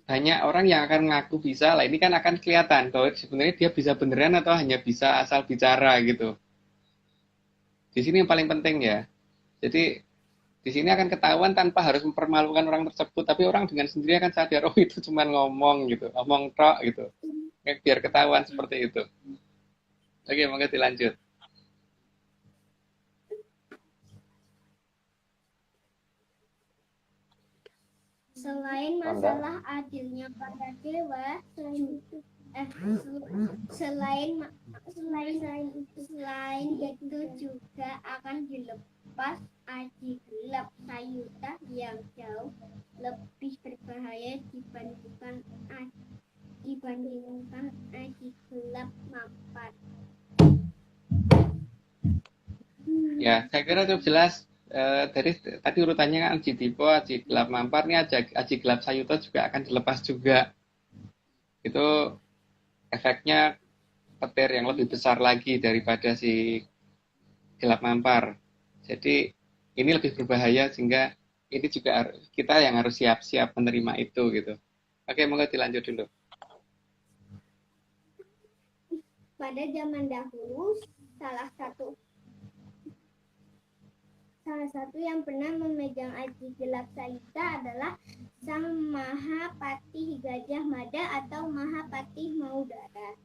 Speaker 2: banyak orang yang akan mengaku bisa, lah ini kan akan kelihatan bahwa sebenarnya dia bisa beneran atau hanya bisa asal bicara gitu. Di sini yang paling penting ya. Jadi Di sini akan ketahuan tanpa harus mempermalukan orang tersebut, tapi orang dengan sendiri akan sadar, oh itu cuma ngomong gitu, ngomong tok gitu. Biar ketahuan seperti itu. Oke, monggo dilanjut.
Speaker 3: Selain masalah adilnya para dewa, selain itu juga akan dilepas aji gelap sayuta yang jauh lebih berbahaya dibandingkan aji gelap mampar.
Speaker 2: Ya, saya kira cukup jelas. Dari tadi urutannya kan aji dipo, aji gelap mampar, nih aji gelap sayuta juga akan dilepas juga. Itu efeknya petir yang lebih besar lagi daripada si gelap mampar. Jadi ini lebih berbahaya sehingga ini juga kita yang harus siap-siap menerima itu gitu. Oke, monggo dilanjut dulu.
Speaker 3: Pada zaman dahulu, salah satu yang pernah memegang aji gelap sayuta adalah Sang Mahapatih Gajah Mada atau Mahapatih Maudara.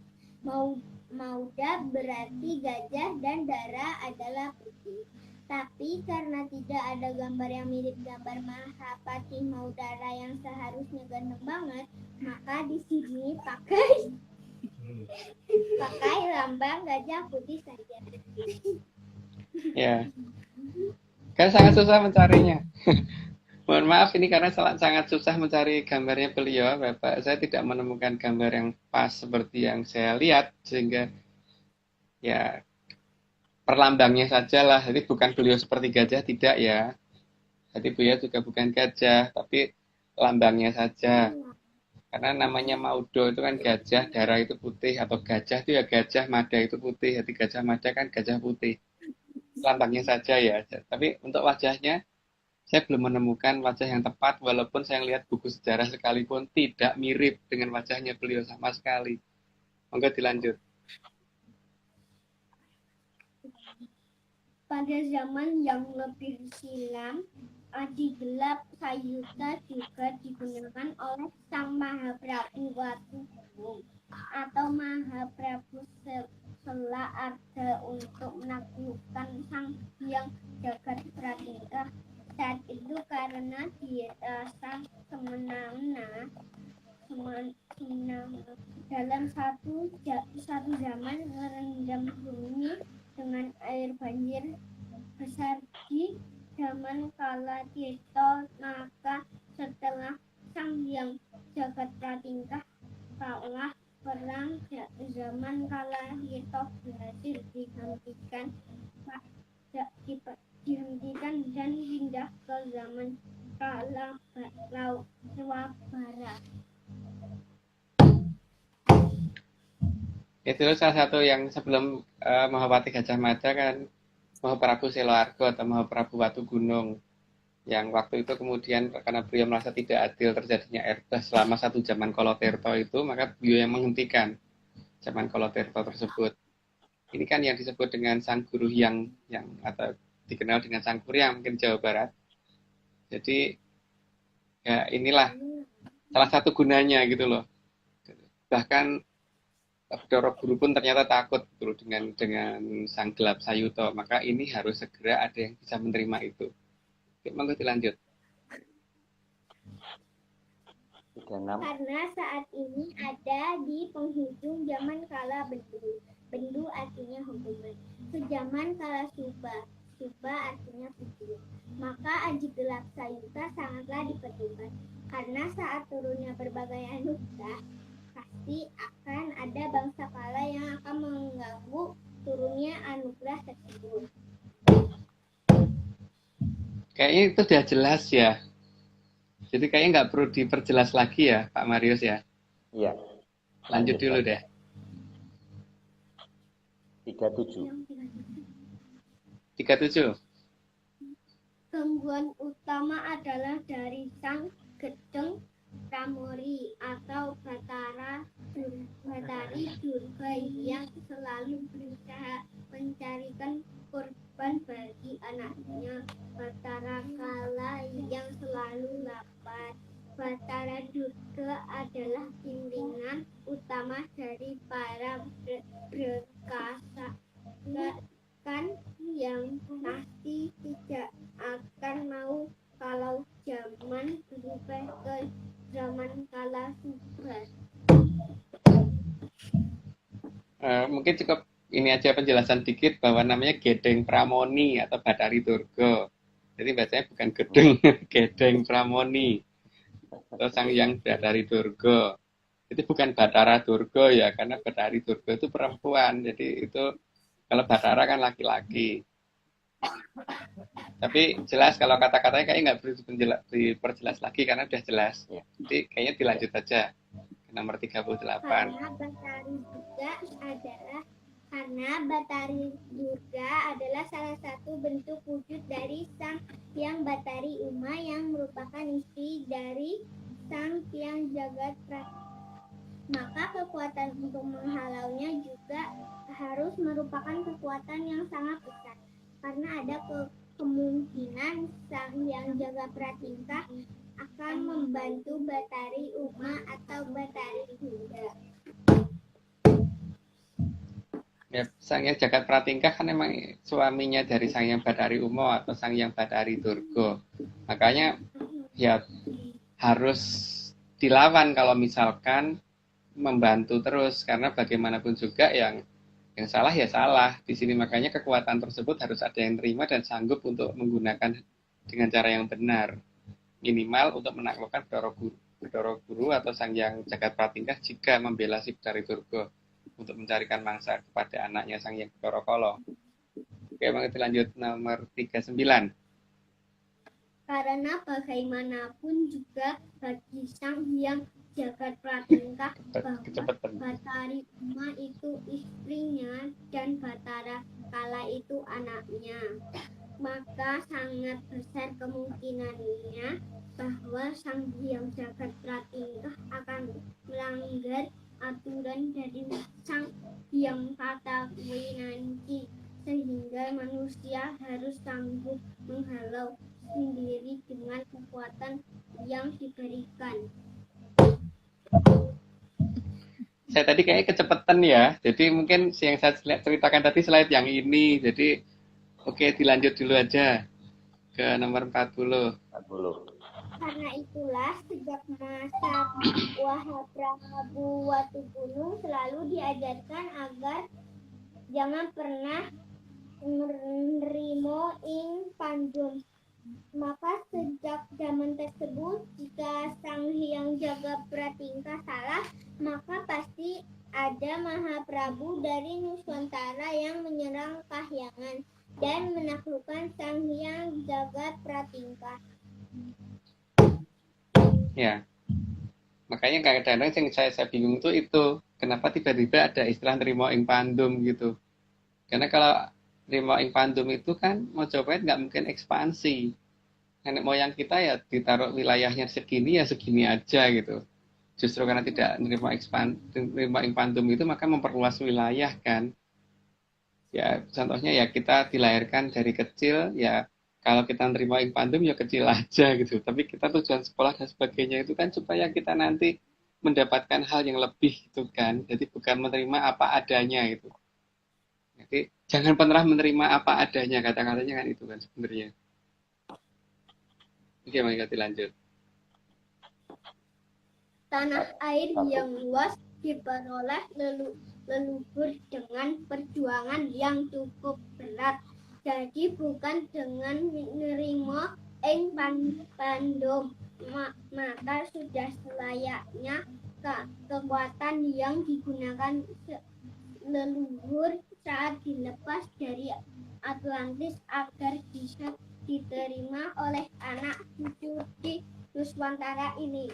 Speaker 3: Mauda berarti gajah dan Dara adalah putih. Tapi karena tidak ada gambar yang mirip gambar Mahapatih Maudara yang seharusnya ganteng banget, maka di sini pakai lambang gajah putih saja.
Speaker 2: Ya. Kan sangat susah mencarinya. Mohon maaf ini karena sangat susah mencari gambarnya beliau, Bapak. Saya tidak menemukan gambar yang pas seperti yang saya lihat, sehingga ya perlambangnya saja lah. Jadi bukan beliau seperti gajah, tidak ya. Jadi beliau juga bukan gajah, tapi lambangnya saja. Karena namanya Maudo itu kan gajah, darah itu putih, atau gajah itu ya gajah, mada itu putih. Jadi gajah mada kan gajah putih. Lambangnya saja ya. Tapi untuk wajahnya, saya belum menemukan wajah yang tepat, walaupun saya lihat buku sejarah sekalipun tidak mirip dengan wajahnya beliau sama sekali. Monggo dilanjut.
Speaker 3: Pada zaman yang lebih silam, aji gelap sayuta juga digunakan oleh Sang Mahaprabu Watugunung atau Mahaprabu Sela Arga untuk menaklukkan Sang Hyang Jagat Pratingkah. Saat itu karena dirasa semena-mena dalam satu zaman merendam bumi dengan air banjir besar di zaman kala Tirta, maka setelah Sang Hyang Jagat Pratingkah kalah perang zaman kala Tirta berhasil dihentikan dan pindah ke zaman kala Swabara.
Speaker 2: Itu salah satu yang sebelum Mahapati Gajah Mada kan Mahaprabu Seloargo atau Mahaprabu Watugunung, yang waktu itu kemudian karena beliau merasa tidak adil terjadinya erbas selama satu zaman Kolotirto itu, maka beliau yang menghentikan zaman Kolotirto tersebut. Ini kan yang disebut dengan Sang Guru yang atau dikenal dengan Sang Kuryang mungkin Jawa Barat. Jadi ya inilah salah satu gunanya gitu loh. Bahkan Doro Guru pun ternyata takut dulu dengan Sang Gelap Sayuto, maka ini harus segera ada yang bisa menerima itu. Oke, monggo dilanjut.
Speaker 3: Karena saat ini ada di penghujung zaman kala Bendu. Bendu artinya hukuman. Sejaman kala Suba. Suba artinya putih. Maka aji gelap sayuta sangatlah diperlukan. Karena saat turunnya berbagai anugerah, pasti akan ada bangsa kala yang akan mengganggu turunnya anugerah tersebut.
Speaker 2: Kayaknya itu sudah jelas ya. Jadi kayaknya nggak perlu diperjelas lagi ya, Pak Marius ya.
Speaker 1: Iya.
Speaker 2: Lanjut dulu deh. 37.
Speaker 3: Gangguan utama adalah dari Sang Gedeng Pramori atau Batari Durga yang selalu berusaha mencarikan korban bagi anaknya Batara Batara Durga adalah pimpinan utama dari para berkasa kan yang pasti tidak akan mau kalau zaman berubah ke zaman kala subah.
Speaker 2: Mungkin cukup ini aja penjelasan dikit bahwa namanya Gedeng Pramoni atau Bathari Durga. Jadi bacanya bukan Gedeng, Gedeng Pramoni atau Sang Hyang Bathari Durga. Itu bukan Bathara Durga ya, karena Bathari Durga itu perempuan. Jadi itu kalau Bathara kan laki-laki. Tapi jelas kalau kata-katanya kayaknya nggak perlu diperjelas lagi karena udah jelas. Jadi kayaknya dilanjut aja ke nomor 38.
Speaker 3: Karena Batari Durga adalah salah satu bentuk wujud dari Sang Hyang Batari Uma yang merupakan istri dari Sang Hyang Jagat Pratinta. Maka kekuatan untuk menghalaunya juga harus merupakan kekuatan yang sangat besar. Karena ada kemungkinan Sang Hyang Jagat Pratinta akan membantu Batari Uma atau Batari Durga.
Speaker 2: Ya, Sang Hyang Jagat Pratingkah kan emang suaminya dari Sang Hyang Bathari Uma atau Sang Hyang Bathari Durga. Makanya ya harus dilawan kalau misalkan membantu terus, karena bagaimanapun juga yang salah ya salah. Di sini makanya kekuatan tersebut harus ada yang terima dan sanggup untuk menggunakan dengan cara yang benar. Minimal untuk menaklukkan Bathara Guru atau Sang Hyang Jagat Pratingkah jika membela si Bathari Durga untuk mencarikan mangsa kepada anaknya Sang Hyang Bathara Kala. Oke, kita lanjut nomor 39.
Speaker 3: Karena bagaimanapun juga bagi Sang Hyang Jagat Pratingkah bahwa Batari Uma itu istrinya dan Batara Kala itu anaknya, maka sangat besar kemungkinannya bahwa Sang Hyang Jagat Pratingkah akan melanggar aturan dari Sang Hyang Patawinanci, sehingga manusia harus sanggup menghalau sendiri dengan kekuatan yang diberikan.
Speaker 2: Saya tadi kayaknya kecepatan ya, jadi mungkin yang saya ceritakan tadi slide yang ini, jadi oke dilanjut dulu aja ke nomor 40.
Speaker 3: Karena itulah sejak masa Wahaprabu Watugunung selalu diajarkan agar jangan pernah menerima ing pandum. Maka sejak zaman tersebut, jika Sang Hyang Jagat Pratingkah salah, maka pasti ada Mahaprabu dari Nusantara yang menyerang Kahyangan dan menaklukkan Sang Hyang Jagat Pratingkah.
Speaker 2: Ya, makanya kadang-kadang yang saya bingung tuh itu kenapa tiba-tiba ada istilah nerimo ing pandum gitu. Karena kalau nerimo ing pandum itu kan Mojopahit nggak mungkin ekspansi. Nenek moyang kita ya ditaruh wilayahnya segini ya segini aja gitu. Justru karena tidak nerimo ing pandum itu maka memperluas wilayah kan. Ya contohnya ya kita dilahirkan dari kecil ya. Kalau kita nerima ing pandum ya kecil aja gitu. Tapi kita tujuan sekolah dan sebagainya itu kan supaya kita nanti mendapatkan hal yang lebih gitu kan. Jadi bukan menerima apa adanya gitu. Jadi jangan pernah menerima apa adanya, kata-katanya kan itu kan sebenarnya. Oke, mari kita lanjut.
Speaker 3: Tanah air yang luas diperoleh leluhur dengan perjuangan yang cukup berat. Jadi bukan dengan menerima ing pandum, maka sudah selayaknya kekuatan yang digunakan leluhur saat dilepas dari Atlantis agar bisa diterima oleh anak cucu di Nusantara ini.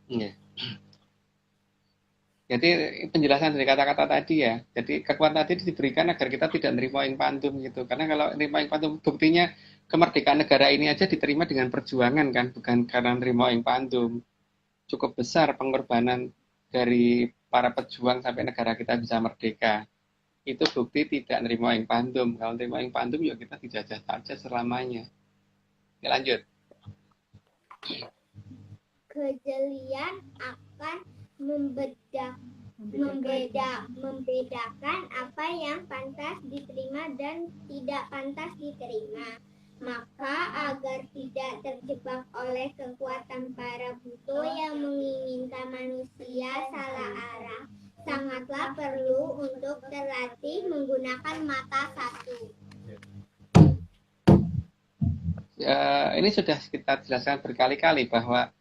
Speaker 2: Ya. Jadi penjelasan dari kata-kata tadi ya. Jadi kekuatan tadi diberikan agar kita tidak nerima ing pandum gitu. Karena kalau nerima ing pandum buktinya kemerdekaan negara ini aja diterima dengan perjuangan kan, bukan karena nerima ing pandum. Cukup besar pengorbanan dari para pejuang sampai negara kita bisa merdeka. Itu bukti tidak nerima ing pandum. Kalau nerima ing pandum ya kita dijajah saja selamanya. Ya lanjut.
Speaker 3: kejelian akan membedakan apa yang pantas diterima dan tidak pantas diterima. Maka agar tidak terjebak oleh kekuatan para buto yang menginginkan manusia salah arah, sangatlah perlu untuk terlatih menggunakan mata satu.
Speaker 2: Ini sudah kita jelaskan berkali-kali bahwa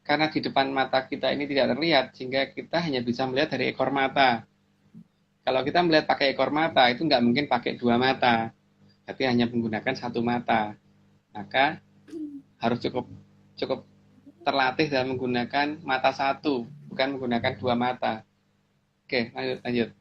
Speaker 2: karena di depan mata kita ini tidak terlihat, sehingga kita hanya bisa melihat dari ekor mata. Kalau kita melihat pakai ekor mata, itu nggak mungkin pakai dua mata. Berarti hanya menggunakan satu mata. Maka harus cukup terlatih dalam menggunakan mata satu, bukan menggunakan dua mata. Oke, lanjut.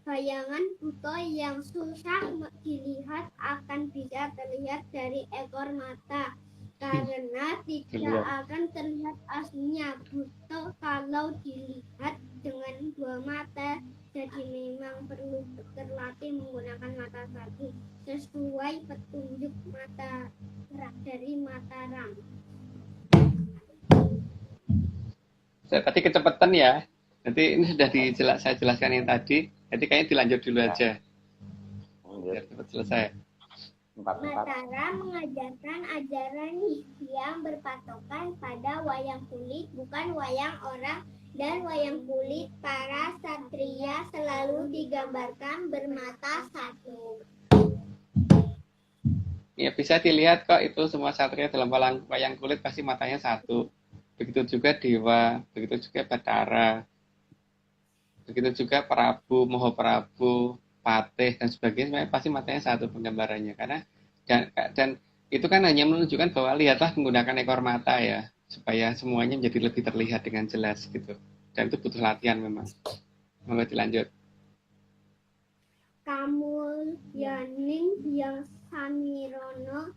Speaker 3: Bayangan buto yang susah dilihat akan bisa terlihat dari ekor mata, karena tidak akan terlihat aslinya. Buto kalau dilihat dengan dua mata, jadi memang perlu terlatih menggunakan mata satu sesuai petunjuk mata dari Mataram.
Speaker 2: Tadi kecepatan ya. Nanti ini sudah saya jelaskan yang tadi. Jadi kayaknya dilanjut dulu aja. Biar cepat selesai.
Speaker 3: Mataram mengajarkan ajaran yang berpatokan pada wayang kulit, bukan wayang orang, dan wayang kulit para satria selalu digambarkan bermata satu.
Speaker 2: Ya, bisa dilihat kok itu semua satria dalam wayang kulit pasti matanya satu. Begitu juga Dewa, begitu juga Batara, begitu juga Prabu, Mahaprabu, Patih dan sebagainya, pasti matanya satu penggambarannya. Karena dan itu kan hanya menunjukkan bahwa lihatlah menggunakan ekor mata ya, supaya semuanya menjadi lebih terlihat dengan jelas gitu. Dan itu butuh latihan memang. Monggo dilanjut.
Speaker 3: Kamul yaning yang samirono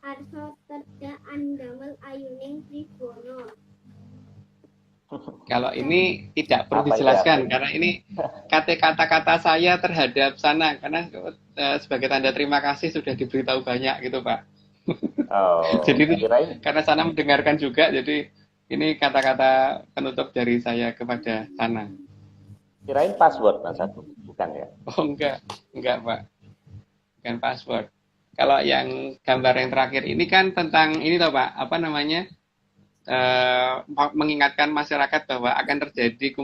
Speaker 3: arso terda andamel ayuning trigono.
Speaker 2: Kalau ini tidak perlu dijelaskan karena ini kata-kata saya terhadap sana, karena sebagai tanda terima kasih sudah diberitahu banyak gitu Pak.
Speaker 1: Oh,
Speaker 2: jadi itu karena sana mendengarkan juga, jadi ini kata-kata penutup dari saya kepada sana.
Speaker 1: Kirain password Mas Agung, bukan ya?
Speaker 2: Oh enggak Pak, bukan password. Kalau yang gambar yang terakhir ini kan tentang ini toh Pak, apa namanya? Mengingatkan masyarakat bahwa akan terjadi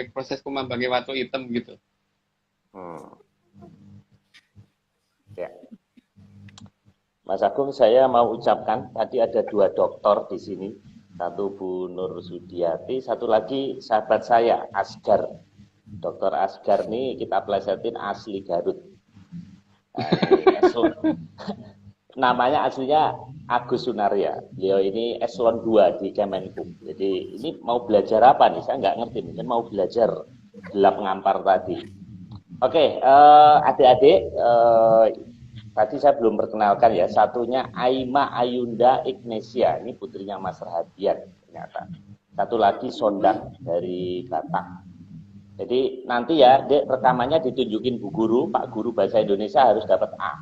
Speaker 2: proses kumambangi watu hitam gitu.
Speaker 1: Ya. Mas Agung, saya mau ucapkan tadi ada 2 doktor di sini, satu Bu Nur Sudiati, satu lagi sahabat saya Asgar. Dokter Asgar nih kita plesetin asli Garut. Nah, namanya aslinya Agus Sunaria. Beliau ini eselon 2 di Kemenkum. Jadi ini mau belajar apa nih? Saya nggak ngerti. Mungkin mau belajar gelap ngampar tadi. Oke, adik-adik, tadi saya belum perkenalkan ya. Satunya Aima Ayunda Ignesia. Ini putrinya Mas Rahadian ternyata. Satu lagi Sondak dari Batak. Jadi nanti ya, Dek, rekamannya ditunjukin Bu Guru, Pak Guru Bahasa Indonesia harus dapat A.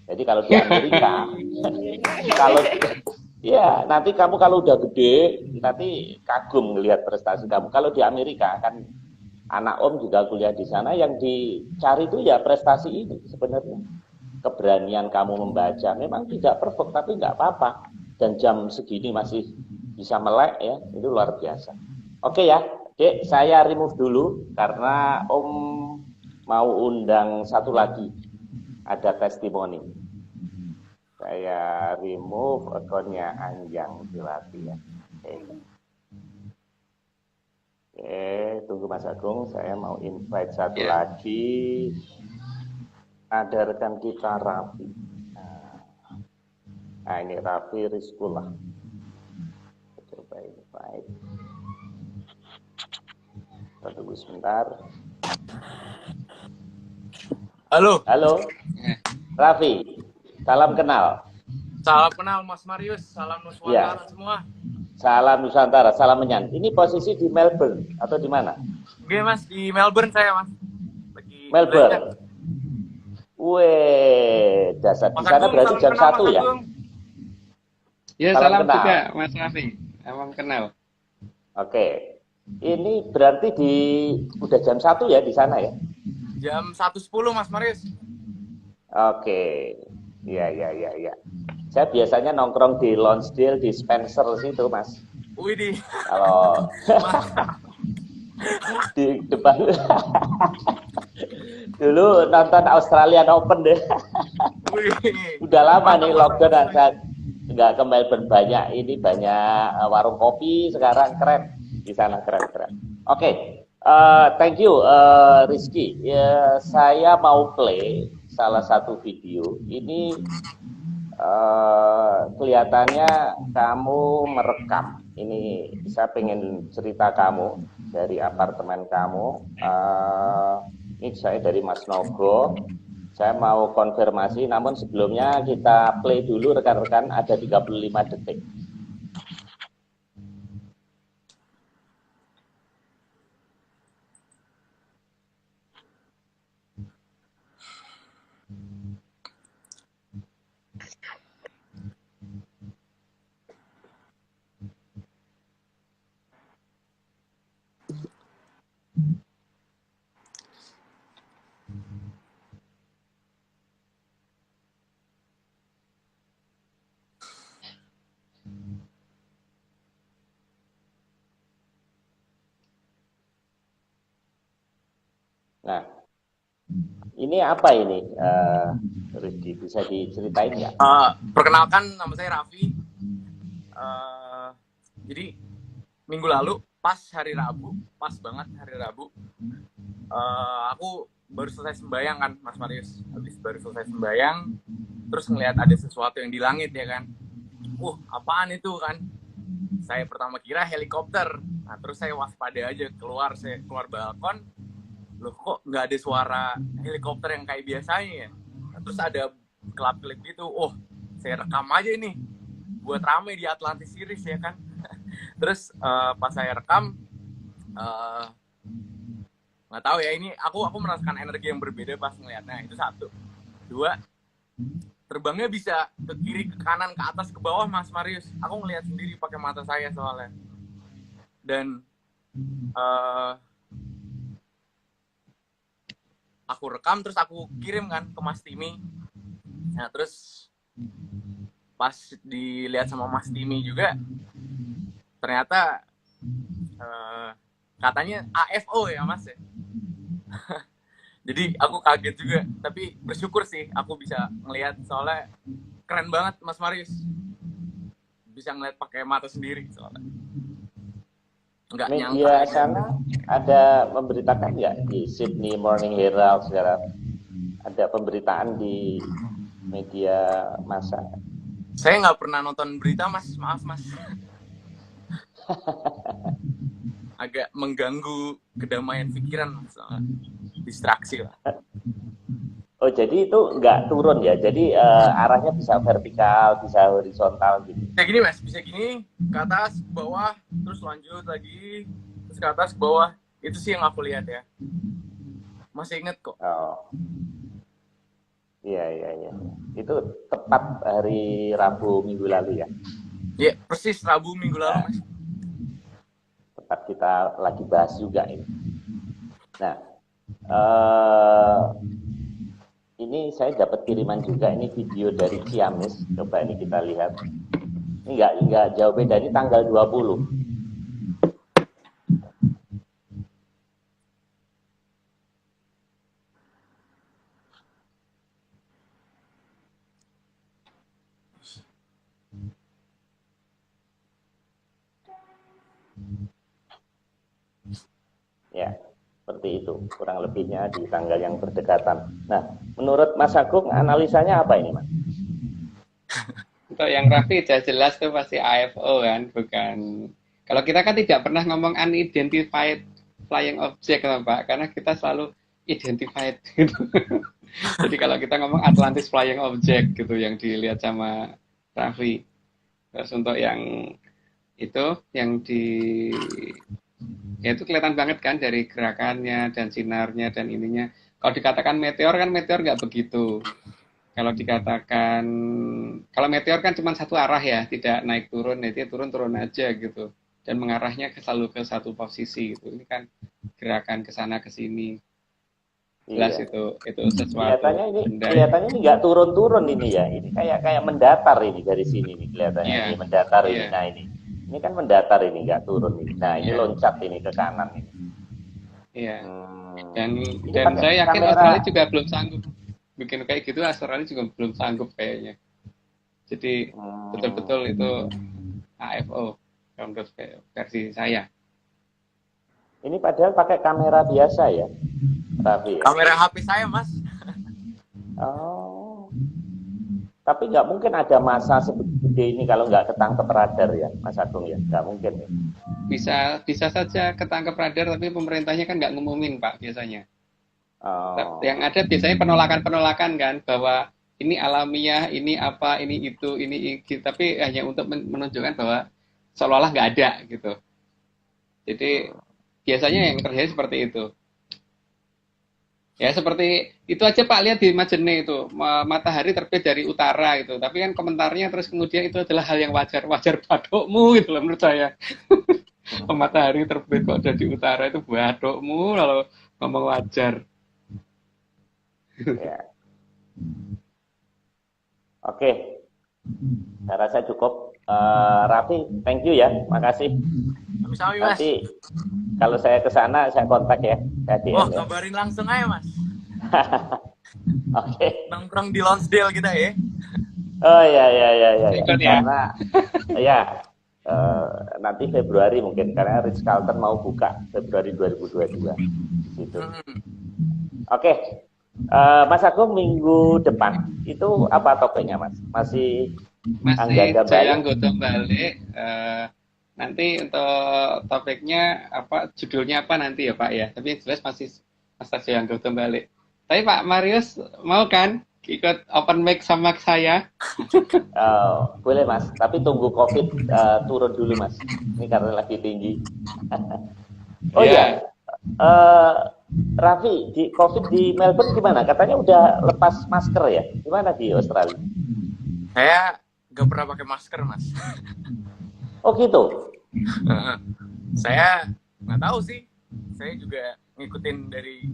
Speaker 1: Jadi kalau di Amerika, nanti kamu kalau udah gede, nanti kagum ngelihat prestasi kamu. Kalau di Amerika kan anak Om juga kuliah di sana, yang dicari itu ya prestasi ini sebenarnya. Keberanian kamu membaca, memang tidak perfect tapi nggak apa-apa. Dan jam segini masih bisa melek ya, itu luar biasa. Oke ya, Dek, saya remove dulu karena Om mau undang satu lagi. Ada testimoni. Saya remove akunnya Anjang Silati ya. Oke, tunggu Mas Agung. Saya mau invite satu lagi. Ada rekan kita Raffi. Nah ini Raffi Rizkullah. Coba invite. Kita tunggu sebentar.
Speaker 4: Halo.
Speaker 1: Halo. Raffi, salam kenal.
Speaker 4: Salam kenal Mas Marius, salam Nusantara semua.
Speaker 1: Salam Nusantara, salam menyan. Ini posisi di Melbourne atau di mana?
Speaker 4: Oke Mas, di Melbourne saya Mas.
Speaker 1: Lagi Melbourne. Weh, dasar di sana berarti jam 1 ya?
Speaker 2: Ya,
Speaker 1: Salam
Speaker 2: salam
Speaker 1: kenal.
Speaker 2: juga Mas Raffi. Salam kenal.
Speaker 1: Oke. Ini berarti udah jam 1 ya di sana ya?
Speaker 4: Jam 1.10 Mas Marius.
Speaker 1: Oke. Iya, iya, iya, iya. Saya biasanya nongkrong di Lonsdale, di Spencer situ, Mas.
Speaker 4: Widih.
Speaker 1: Kalau
Speaker 4: Mantap.
Speaker 1: di depan dulu nonton Australian Open deh.
Speaker 4: Wih.
Speaker 1: Udah lama
Speaker 4: Mantap
Speaker 1: nih
Speaker 4: Mas
Speaker 1: lockdown,
Speaker 4: Marius.
Speaker 1: saya nggak ke Melbourne, banyak warung kopi sekarang keren di sana, keren. Oke, thank you Rizky. Ya, saya mau play salah satu video ini. Kelihatannya kamu merekam. Ini saya pengen cerita kamu dari apartemen kamu. Ini saya dari Mas Nogo. Saya mau konfirmasi, namun sebelumnya kita play dulu rekan-rekan, ada 35 detik. Nah, ini apa ini, Rizky? Bisa diceritain nggak?
Speaker 4: Perkenalkan, nama saya Raffi. Jadi minggu lalu pas hari Rabu, pas banget hari Rabu, aku baru selesai sembayang kan, Mas Marius. Habis baru selesai sembayang, terus ngelihat ada sesuatu yang di langit ya kan. Apaan itu kan? Saya pertama kira helikopter. Nah, terus saya waspada aja, saya keluar balkon. Loh, kok nggak ada suara helikopter yang kayak biasanya ya? Nah, terus ada kelap-kelip gitu. Saya rekam aja ini buat rame di Atlantis Series ya kan. Terus pas saya rekam, nggak tahu ya, ini aku merasakan energi yang berbeda pas ngeliatnya. Itu satu. Dua, terbangnya bisa ke kiri, ke kanan, ke atas, ke bawah, Mas Marius. Aku ngeliat sendiri pakai mata saya soalnya. Dan aku rekam, terus aku kirim kan ke Mas Timi. Nah, terus pas dilihat sama Mas Timi juga, ternyata katanya AFO ya Mas ya. Jadi aku kaget juga, tapi bersyukur sih aku bisa ngelihat, soalnya keren banget Mas Marius. Bisa ngeliat pakai mata sendiri soalnya. Nggak nyangka.
Speaker 1: Media sana ada memberitakan nggak di Sydney Morning Herald sekarang? Ada pemberitaan di media massa?
Speaker 4: Saya nggak pernah nonton berita, Mas. Maaf, Mas. Agak mengganggu kedamaian pikiran, Mas. Distraksi lah.
Speaker 1: Oh, jadi itu nggak turun ya? Jadi arahnya bisa vertikal, bisa horizontal gitu?
Speaker 4: Bisa gini, Mas. Bisa gini, ke atas, ke bawah, terus lanjut lagi, terus ke atas, ke bawah. Itu sih yang aku lihat ya. Masih inget kok.
Speaker 1: Oh. Iya. Itu tepat hari Rabu minggu lalu ya?
Speaker 4: Iya, persis Rabu minggu lalu, Mas.
Speaker 1: Tepat kita lagi bahas juga ini. Nah, ini saya dapat kiriman juga, ini video dari Ciamis. Coba ini kita lihat. Ini enggak jauh beda, ini tanggal 20. Ya, seperti itu. Kurang lebihnya di tanggal yang berdekatan. Nah, menurut Mas Agung, analisanya apa ini, Mas?
Speaker 2: Untuk yang Raffi jelas tuh pasti AFO kan, bukan. Kalau kita kan tidak pernah ngomong unidentified flying object kan, Pak, karena kita selalu identified gitu. Jadi kalau kita ngomong Atlantis flying object gitu yang dilihat sama Raffi. Terus untuk yang itu yang ya itu kelihatan banget kan dari gerakannya dan sinarnya dan ininya. Kalau dikatakan meteor kan meteor nggak begitu. Kalau dikatakan kalau meteor kan cuma satu arah ya, tidak naik turun, nanti turun aja gitu. Dan mengarahnya selalu ke satu posisi gitu. Ini kan gerakan ke sana ke sini. Jelas
Speaker 1: Iya.
Speaker 2: itu sesuatu benda.
Speaker 1: Kelihatannya ini nggak turun-turun ini ya. Ini kayak mendatar ini dari sini nih kelihatannya.
Speaker 2: Iya.
Speaker 1: Ini mendatar ini.
Speaker 2: Iya.
Speaker 1: Nah ini kan mendatar ini nggak turun ini. Nah ini
Speaker 2: Iya.
Speaker 1: loncat ini ke kanan ini.
Speaker 2: Iya. Dan
Speaker 1: Ini
Speaker 2: dan
Speaker 1: pakai
Speaker 2: saya yakin
Speaker 1: kamera.
Speaker 2: Australia juga belum sanggup bikin kayak gitu. Australia juga belum sanggup kayaknya. Jadi betul-betul itu AFO menurut versi saya.
Speaker 1: Ini padahal pakai kamera biasa ya, Raffi. Ya?
Speaker 4: Kamera HP saya, Mas.
Speaker 1: Oh. Tapi nggak mungkin ada masa segede ini kalau nggak ketangkep radar ya, Mas Agung ya, nggak mungkin ya.
Speaker 2: Bisa saja ketangkep radar, tapi pemerintahnya kan nggak ngumumin Pak biasanya.
Speaker 1: Oh.
Speaker 2: Yang ada biasanya penolakan kan bahwa ini alamiah, ini apa, ini itu, ini tapi hanya untuk menunjukkan bahwa seolah-olah nggak ada gitu. Jadi biasanya yang terjadi seperti itu. Ya seperti itu aja Pak, lihat di Majene itu matahari terbit dari utara gitu, tapi kan komentarnya terus kemudian itu adalah hal yang wajar badokmu gitu loh menurut saya. Matahari terbit kok dari utara itu badokmu lalu ngomong wajar.
Speaker 1: Ya. Oke, saya rasa cukup. Raffi, thank you ya, makasih.
Speaker 4: Sami-sami, Mas.
Speaker 1: Nanti kalau saya ke sana saya kontak ya.
Speaker 4: Wah, kabarin langsung aja, Mas.
Speaker 1: Oke.
Speaker 4: Nongkrong di Lonsdale kita ya.
Speaker 1: Oh ya.
Speaker 2: Ikut ya.
Speaker 1: Karena ya nanti Februari mungkin karena Ritz Carlton mau buka Februari 2022 gitu. Oke. Mas Agung minggu depan itu apa topiknya Mas? Masih
Speaker 2: Jaya Gotong balik. Nanti untuk topiknya apa, judulnya apa nanti ya Pak ya. Tapi jelas masih Mas Jaya Gotong balik. Tapi Pak Marius mau kan ikut open mic sama saya?
Speaker 1: Boleh Mas. Tapi tunggu COVID turun dulu Mas. Ini karena lagi tinggi. Oh iya. Raffi, di COVID di Melbourne gimana? Katanya udah lepas masker ya? Gimana di Australia?
Speaker 4: Saya nggak pernah pakai masker, Mas.
Speaker 1: Oh gitu?
Speaker 4: Saya nggak tahu sih. Saya juga ngikutin dari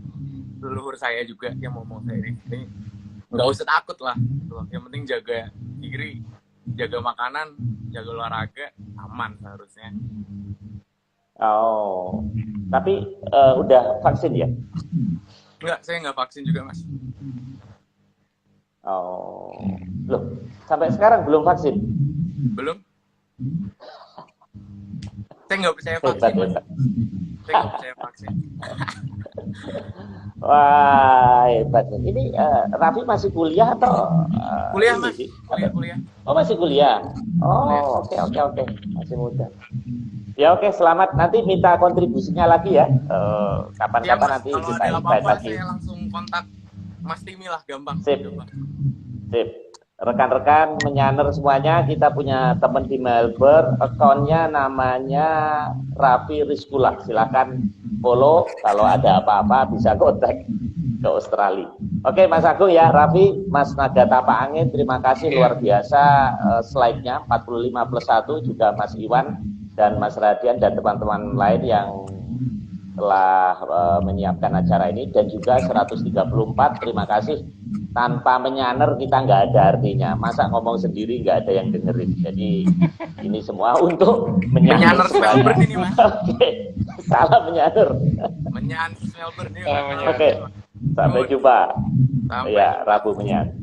Speaker 4: leluhur saya juga yang ngomong saya ini. Nggak usah takut lah. Yang penting jaga diri, jaga makanan, jaga olahraga, aman seharusnya.
Speaker 1: Oh, tapi udah vaksin ya?
Speaker 4: Enggak, saya nggak vaksin juga, Mas.
Speaker 1: Oh, loh, sampai sekarang belum vaksin?
Speaker 4: Belum. Saya nggak percaya vaksin, Mas. Saya nggak percaya vaksin.
Speaker 1: Wah, hebat. Ini Raffi masih kuliah atau?
Speaker 4: Kuliah, Mas. Kuliah.
Speaker 1: Oh, masih kuliah. Oh, oke. Masih muda. Ya oke, selamat. Nanti minta kontribusinya lagi ya. Kapan-kapan nanti
Speaker 4: kalau
Speaker 1: kita
Speaker 4: ada
Speaker 1: invite
Speaker 4: apa-apa
Speaker 1: lagi.
Speaker 4: saya langsung kontak Mas Timi lah, gampang.
Speaker 1: Sip. Rekan-rekan menyaner semuanya, kita punya teman di Melbourne, akunnya namanya Raffi Rizkula. Silakan follow, kalau ada apa-apa bisa kontak ke Australia. Oke Mas Agung ya, Raffi, Mas Naga Tapak Angin, terima kasih luar biasa slide-nya 45+1, juga Mas Iwan dan Mas Radian dan teman-teman lain yang telah menyiapkan acara ini, dan juga 134 terima kasih. Tanpa menyaner kita nggak ada artinya, masa ngomong sendiri nggak ada yang dengerin. Jadi ini semua untuk menyaner
Speaker 4: Melbourne ini, Mas.
Speaker 1: Oke, salam menyaner.
Speaker 4: Menyaner Melbourne ini.
Speaker 1: Oke, sampai jumpa.
Speaker 4: Sampai.
Speaker 1: Ya, Rabu menyaner.